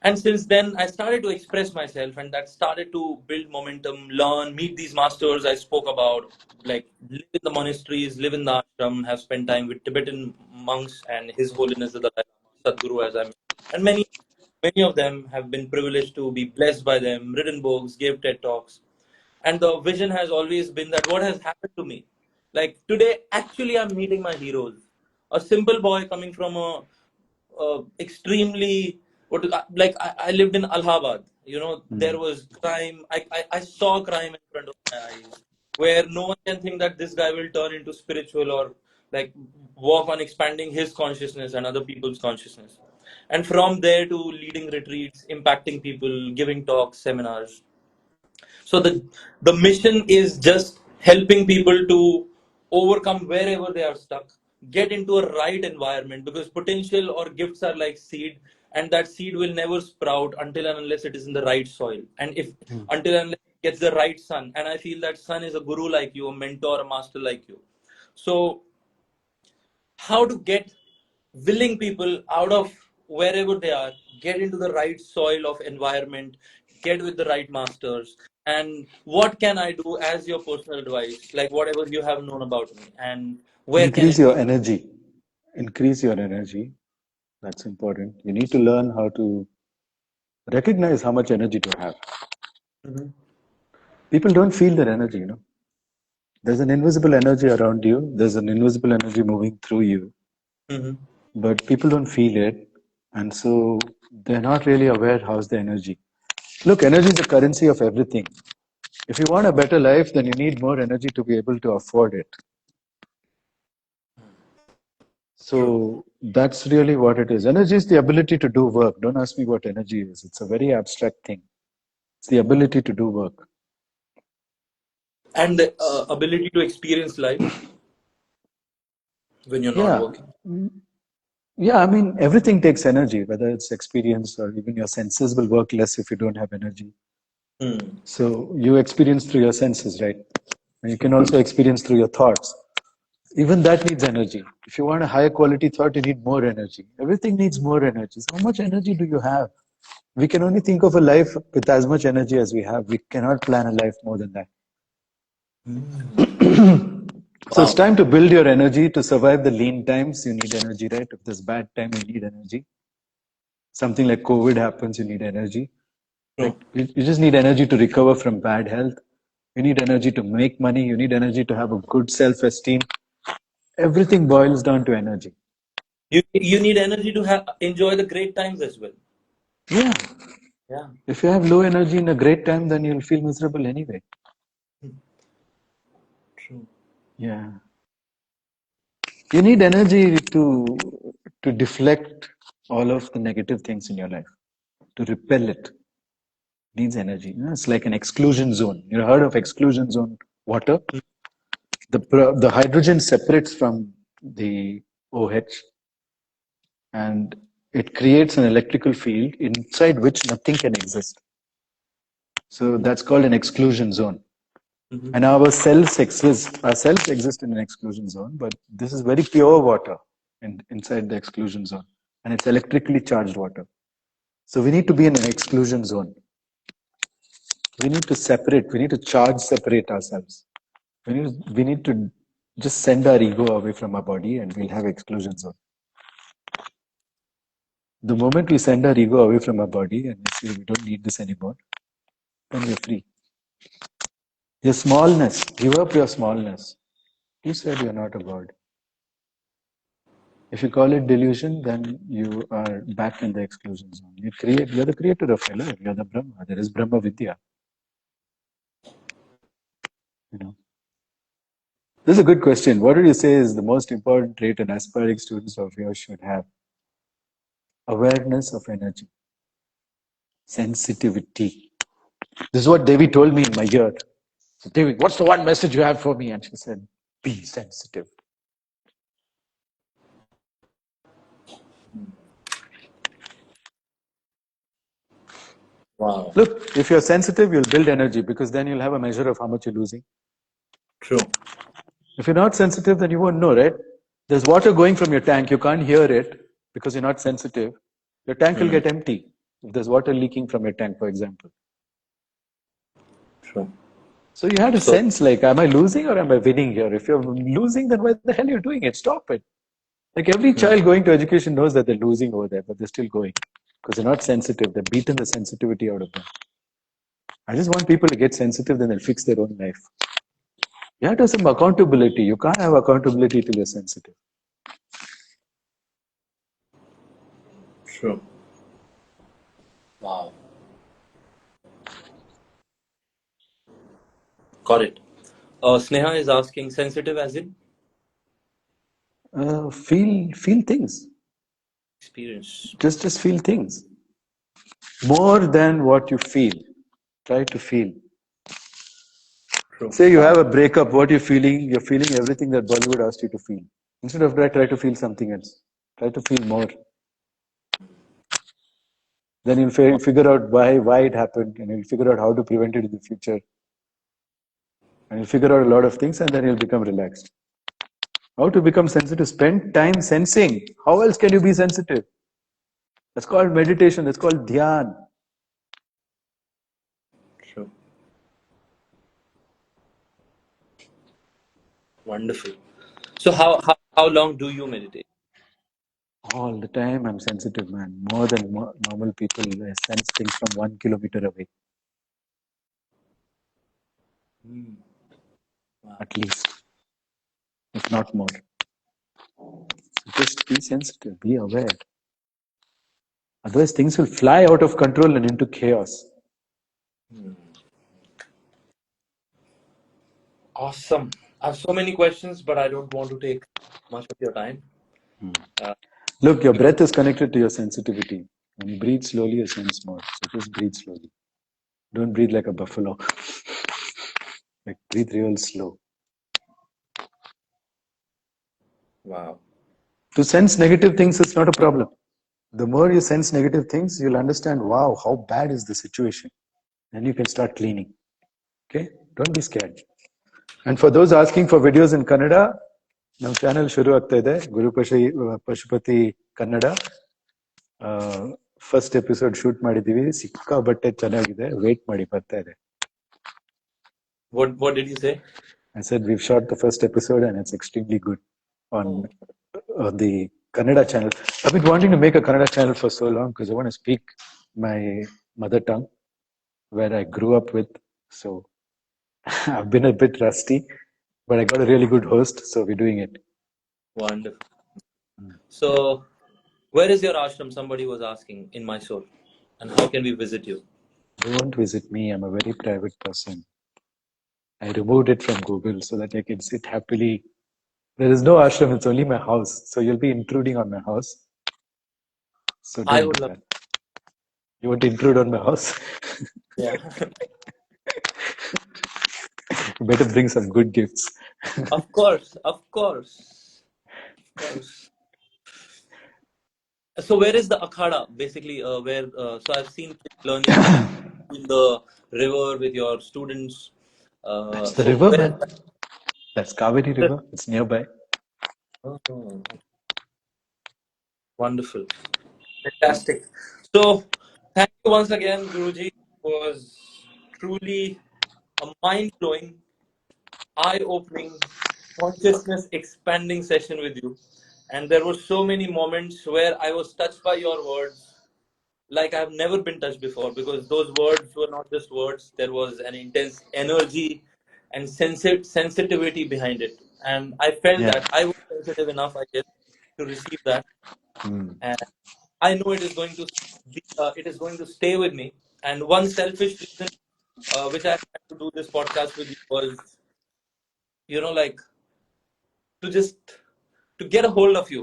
B: and since then I started to express myself, and that started to build momentum, learn, meet these masters I spoke about, like live in the monasteries, live in the ashram, have spent time with Tibetan monks and His Holiness the Dalai Lama, Sadhguru, as I mentioned. And many of them have been privileged to be blessed by them, written books, gave TED talks. And the vision has always been that what has happened to me, Like today, actually, I'm meeting my heroes. A simple boy coming from a extremely like I lived in Allahabad. You know, there
A: Mm.
B: was crime. I saw crime in front of my eyes, where no one can think that this guy will turn into spiritual or like work on expanding his consciousness and other people's consciousness. And from there to leading retreats, impacting people, giving talks, seminars. So the mission is just helping people to overcome wherever they are stuck, get into a right environment, because potential or gifts are like seed, and that seed will never sprout until and unless it is in the right soil, and if
A: Mm.
B: until and unless it gets the right sun. And I feel that sun is a guru like you, a mentor, a master like you. So how to get willing people out of wherever they are, get into the right soil of environment, get with the right masters, and what can I do as your personal advice, like whatever you have known about me, and where can
A: Increase
B: it
A: your
B: be?
A: energy. Increase your energy. That's important. You need to learn how to recognize how much energy to have.
B: Mhm.
A: People don't feel their energy, you know. There's an invisible energy around you. There's an invisible energy moving through you,
B: Mhm.
A: but people don't feel it, and so they're not really aware how's the energy. Look, energy is the currency of everything. If you want a better life, then you need more energy to be able to afford it.
B: True.
A: So that's really what it is. Energy is the ability to do work. Don't ask me what energy is. It's a very abstract thing. It's the ability to do work.
B: And the ability to experience life when you're not
A: Yeah.
B: working.
A: Yeah, I mean, everything takes energy, whether it's experience or even your senses will work less if you don't have energy.
B: Hmm.
A: So you experience through your senses, right? And you can
B: True.
A: also experience through your thoughts. Even that needs energy. If you want a higher quality thought, you need more energy. Everything needs more energy. So how much energy do you have? We can only think of a life with as much energy as we have. We cannot plan a life more than that. So it's
B: Wow.
A: time to build your energy to survive the lean times. You need energy, right? If there's bad time, you need energy. Something like COVID happens, you need energy. Like
B: True.
A: you just need energy to recover from bad health. You need energy to make money. You need energy to have a good self-esteem. Everything boils down to energy.
B: You need energy to have enjoy the great times as well.
A: Yeah.
B: Yeah.
A: If you have low energy in a great time, then you'll feel miserable anyway.
B: True.
A: Yeah. You need energy to deflect all of the negative things in your life, to repel it. Needs energy. You know, it's like an exclusion zone. You heard of exclusion zone water? The hydrogen separates from the OH and it creates an electrical field inside which nothing can exist. So that's called an exclusion zone.
B: Mhm.
A: And our cells exist. Our cells exist in an exclusion zone, but this is very pure water inside the exclusion zone, and it's electrically charged water. So we need to be in an exclusion zone. We need to separate. We need to charge separate ourselves. We need to just send our ego away from our body, and we'll have exclusion zone. The moment we send our ego away from our body and we say we don't need this anymore, then we're free. Your smallness, give up your smallness. Who said you're not a god? If you call it delusion, then you are back in the exclusion zone. You're the creator of your life. You're the Brahma. There is Brahma Vidya. You know. This is a good question. What would you say is the most important trait an aspiring students of yours should have? Awareness of energy, sensitivity. This is what Devi told me in my ear. So, Devi, what's the one message you have for me? And she said, be sensitive.
B: Wow.
A: Look, if you're sensitive, you'll build energy because then you'll have a measure of how much you're losing.
B: True.
A: If you're not sensitive, then you won't know, right? There's water going from your tank. You can't hear it because you're not sensitive. Your tank will
B: Hmm.
A: get empty if there's water leaking from your tank, for example.
B: True.
A: So you had a
B: So
A: sense like, am I losing or am I winning here? If you're losing, then why the hell are you doing it? Stop it. Like every
B: hmm.
A: child going to education knows that they're losing over there, but they're still going because they're not sensitive. They've beaten the sensitivity out of them. I just want people to get sensitive, then they'll fix their own life. You have to have some accountability. You can't have accountability till you're sensitive.
B: True. Wow. Got it. Sneha is asking, sensitive as in
A: Feel things.
B: experience.
A: Just feel things more than what you feel. Try to feel.
B: True.
A: Say you have a breakup. What you're feeling? You're feeling everything that Bollywood asked you to feel. Instead of that, try to feel something else. Try to feel more. Then you'll figure out why it happened, and you'll figure out how to prevent it in the future. And you'll figure out a lot of things, and then you'll become relaxed. How to become sensitive? Spend time sensing. How else can you be sensitive? That's called meditation. That's called dhyan.
B: True. Wonderful. So how long do you meditate?
A: All the time, I'm sensitive, man. More than normal people. I sense things from 1 kilometer away,
B: Wow.
A: at least, if not more. So just be sensitive. Be aware. Otherwise, things will fly out of control and into chaos.
B: Awesome. I have so many questions, but I don't want to take much of your time.
A: Look, your
B: Because
A: breath is connected to your sensitivity. When you breathe slowly, you sense more. So just breathe slowly. Don't breathe like a buffalo. Like breathe real slow.
B: wow.
A: To sense negative things, it's not a problem. The more you sense negative things, you'll understand, wow, how bad is the situation. Then you can start cleaning. Okay? Don't be scared. And for those asking for videos in Kannada, ನಮ್ಮ channel ಶುರು ಆಗ್ತಾ ಇದೆ Pashupati Kannada. First episode shoot ಮಾಡಿದೀವಿ, ಸಿಕ್ಕಾಬಟ್ಟೆ ಚೆನ್ನಾಗಿದೆ, wait ಮಾಡಿ, ಬರ್ತಾ ಇದೆ.
B: What did you say?
A: I said we've shot the first episode and it's extremely good on
B: Oh,
A: the Kannada channel. I've been wanting to make a Kannada channel for so long because I want to speak my mother tongue where I grew up with. So I've been a bit rusty, but I got a really good host, so we're doing it.
B: wonderful. So, where is your ashram? Somebody was asking in my soul. And how can we visit you?
A: Don't visit me. I'm a very private person. I removed it from Google so that I can sit happily. There is no ashram, it's only my house. So you'll be intruding on my house. So
B: I
A: don't
B: would
A: do
B: love.
A: that. You want to intrude on my house?
B: Yeah.
A: You better bring some good gifts.
B: Of course. Of course. Of course. So, where is the akhada? Basically, where? So, I've seen kids learning in the river with your students.
A: That's the
B: So,
A: river,
B: where is
A: man. That's Kaveri
B: that?
A: River. It's nearby.
B: Oh, wonderful. Fantastic. So, thank you once again, Guruji. It was truly a mind blowing, eye opening, consciousness expanding session with you. And there were so many moments where I was touched by your words like I've never been touched before because those words were not just words, there was an intense energy and sensitivity behind it. And I felt
A: Yeah.
B: that I was sensitive enough, I guess, to receive that. And I know it is going to it is going to stay with me. And one selfish reason which I had to do this podcast with you was, like to just to get a hold of you,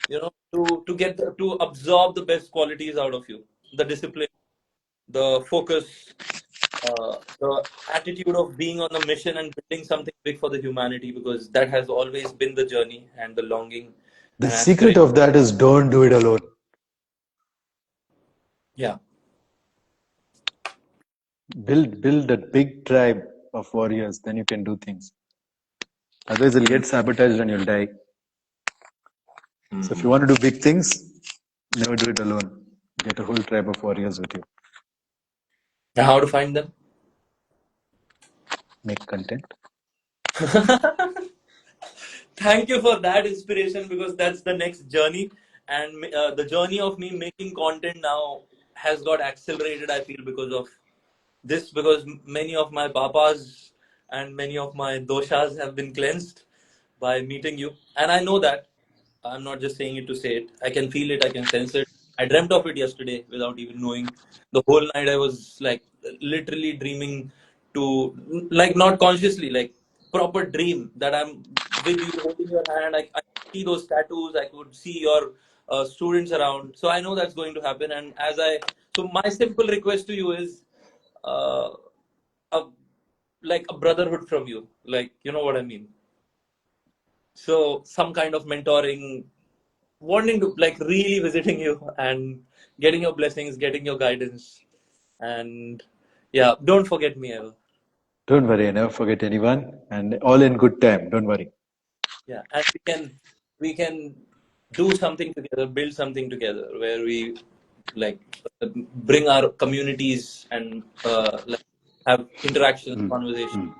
B: to absorb the best qualities out of you, the discipline, the focus, the attitude of being on a mission and building something big for the humanity, because that has always been the journey and the longing
A: The
B: and
A: secret
B: aspiration.
A: of that is don't do it alone.
B: Yeah.
A: Build a big tribe of warriors, then you can do things. Otherwise, it'll
B: Mm.
A: get sabotaged and you'll die. So if you
B: Mm.
A: want to do big things, never do it alone. Get a whole tribe of warriors with you.
B: And how to find them?
A: Make content.
B: Thank you for that inspiration, because that's the next journey. And the journey of me making content now has got accelerated, I feel, because of this, because many of my papas and many of my doshas have been cleansed by meeting you. And I know that. I'm not just saying it to say it. I can feel it. I can sense it. I dreamt of it yesterday without even knowing. The whole night I was like literally dreaming to, like, not consciously, like proper dream that I'm with you, holding your hand. I see those tattoos. I could see your students around. So I know that's going to happen. And so my simple request to you is, uh, a, like a brotherhood from you. Like, you know what I mean? So some kind of mentoring, wanting to, like, really visiting you and getting your blessings, getting your guidance, and yeah, don't forget me ever.
A: Don't worry, I never forget anyone, and all in good time. Don't worry.
B: Yeah, and we can do something together, build something together where we, like, bring our communities and like have interactions, conversations,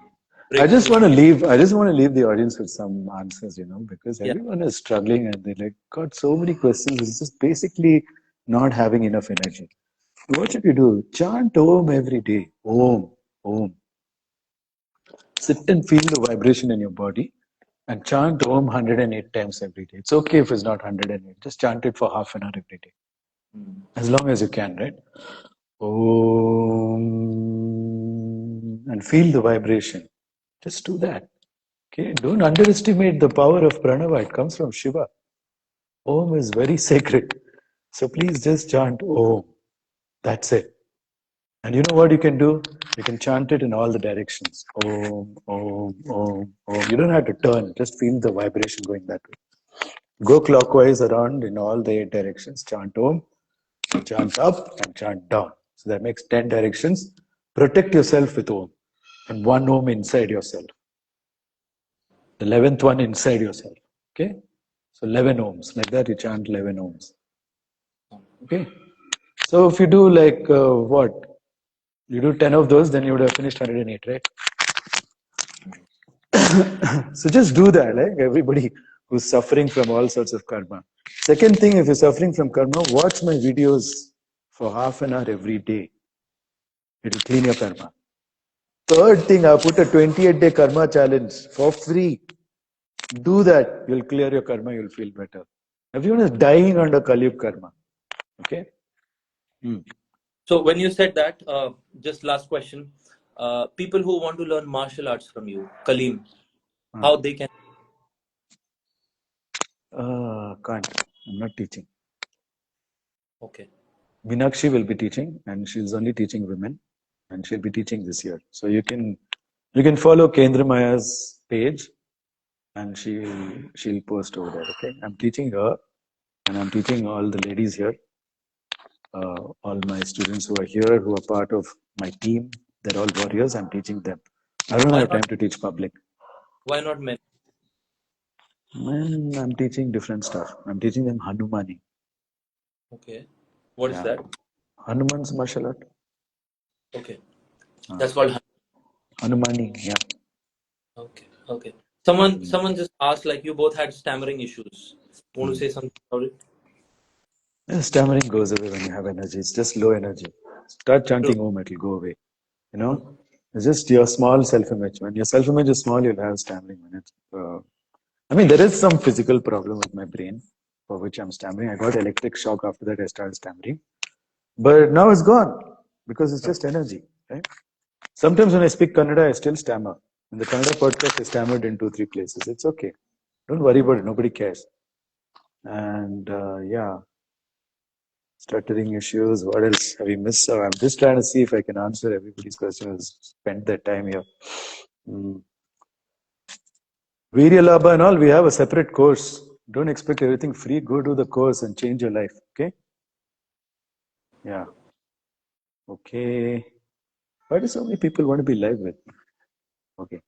A: I just
B: breakthroughs.
A: want to leave. I just want to leave the audience with some answers, because
B: Yeah.
A: everyone is struggling and they like got so many questions. It's just basically not having enough energy. What should you do? Chant Om every day. Om, Om. Sit and feel the vibration in your body and chant Om 108 times every day. It's okay if it's not 108. Just chant it for half an hour every day. As long as you can, right? Om. And feel the vibration. Just do that. Okay, don't underestimate the power of pranava. It comes from Shiva. Om is very sacred. So please just chant Om. That's it. And you know what you can do? You can chant it in all the directions. Om, Om, Om, Om. You don't have to turn. Just feel the vibration going that way. Go clockwise around in all the 8 directions. Chant Om, chant up, and chant down. So that makes 10 directions. Protect yourself with Om. And one Om inside yourself. The 11th one inside yourself. Okay? So 11 ohms. Like that, you chant 11 ohms. Okay? So if you do like what? You do 10 of those, then you would have finished 108, right? So just do that, like everybody who's suffering from all sorts of karma. Second thing, if you're suffering from karma, watch my videos for half an hour every day. It'll clean your karma. Third thing, I put a 28-day karma challenge for free. Do that. You'll clear your karma. You'll feel better. Everyone is dying under Kali karma. Okay?
B: So when you said that, just last question, people who want to learn martial arts from you, Kaleem, how they can?
A: Can't. I'm not teaching.
B: Okay.
A: Meenakshi will be teaching, and she's only teaching women, and she'll be teaching this year. So you can follow Kendra Maya's page, and she'll post over there. Okay, I'm teaching her, and I'm teaching all the ladies here, all my students who are here, who are part of my team. They're all warriors. I'm teaching them. I don't
B: Why
A: have
B: not?
A: time to teach public.
B: Why not men?
A: Man, I'm teaching different stuff. I'm teaching them Hanumani.
B: Okay. What is
A: Yeah,
B: that?
A: Hanuman's martial art.
B: Okay. That's called.
A: Hanumani. Yeah.
B: Okay. Okay. Someone just asked, like, you both had stammering issues. Want to say something about it?
A: Yeah, stammering goes away when you have energy. It's just low energy. Start
B: True.
A: chanting Om, it'll go away. You know, it's just your small self-image. When your self-image is small, you'll have stammering. I mean, there is some physical problem with my brain for which I'm stammering. I got electric shock after that. I started stammering, but now it's gone because it's just energy, right? Sometimes when I speak Kannada, I still stammer. In the Kannada podcast, I stammered in 2, 3 places. It's okay. Don't worry about it. Nobody cares. And yeah, stuttering issues. What else have we missed? So I'm just trying to see if I can answer everybody's questions. Spend that time here. Virya Labha and all, we have a separate course. Don't expect everything free. Go do the course and change your life. Okay? Yeah. Okay. Why do so many people want to be live with? Okay.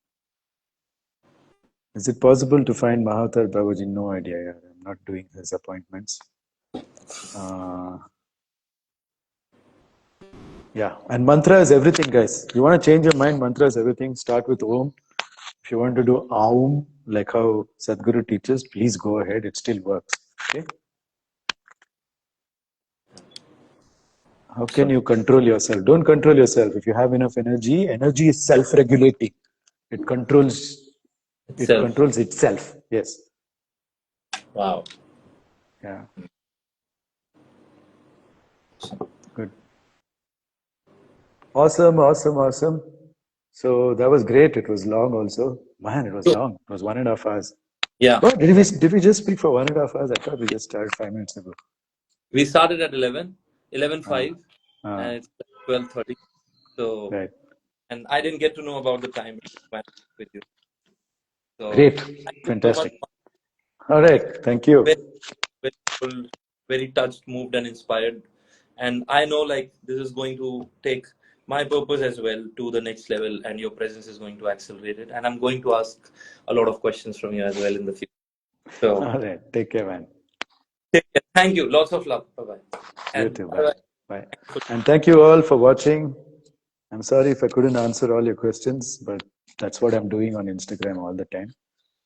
A: Is it possible to find Mahathir Babaji? No idea. Yeah. I'm not doing his appointments. Yeah. And mantra is everything, guys. You want to change your mind, mantra is everything. Start with Om. If you want to do Aum, like how Sadhguru teaches, please go ahead. It still works. Okay? How can you control yourself? Don't control yourself. If you have enough energy, energy is self-regulating. It controls itself. Yes.
B: Wow.
A: Yeah. Good. Awesome. So that was great. It was long also. Man, it was
B: Good.
A: long. It was 1.5 hours.
B: Yeah.
A: Oh, did we just speak for 1.5 hours? I thought we just started 5 minutes ago.
B: We started at 11:05,
A: Uh,
B: and it's 12:30. So,
A: right.
B: and I didn't get to know about the time with you. So,
A: Great.
B: thank you so much.
A: Fantastic. All right. Thank you.
B: Very, very full, very touched, moved, and inspired. And I know like this is going to take my purpose as well to the next level, and your presence is going to accelerate it. And I'm going to ask a lot of questions from you as well in the future. So,
A: All right. Take care, man.
B: take care. Thank you. Lots of love. Bye bye.
A: You
B: And
A: too.
B: bye
A: Bye.
B: bye.
A: Bye. And thank you all for watching. I'm sorry if I couldn't answer all your questions, but that's what I'm doing on Instagram all the time.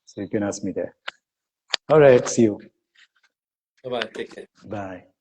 A: So you can ask me there. All right. See you.
B: Bye bye. Take care.
A: Bye.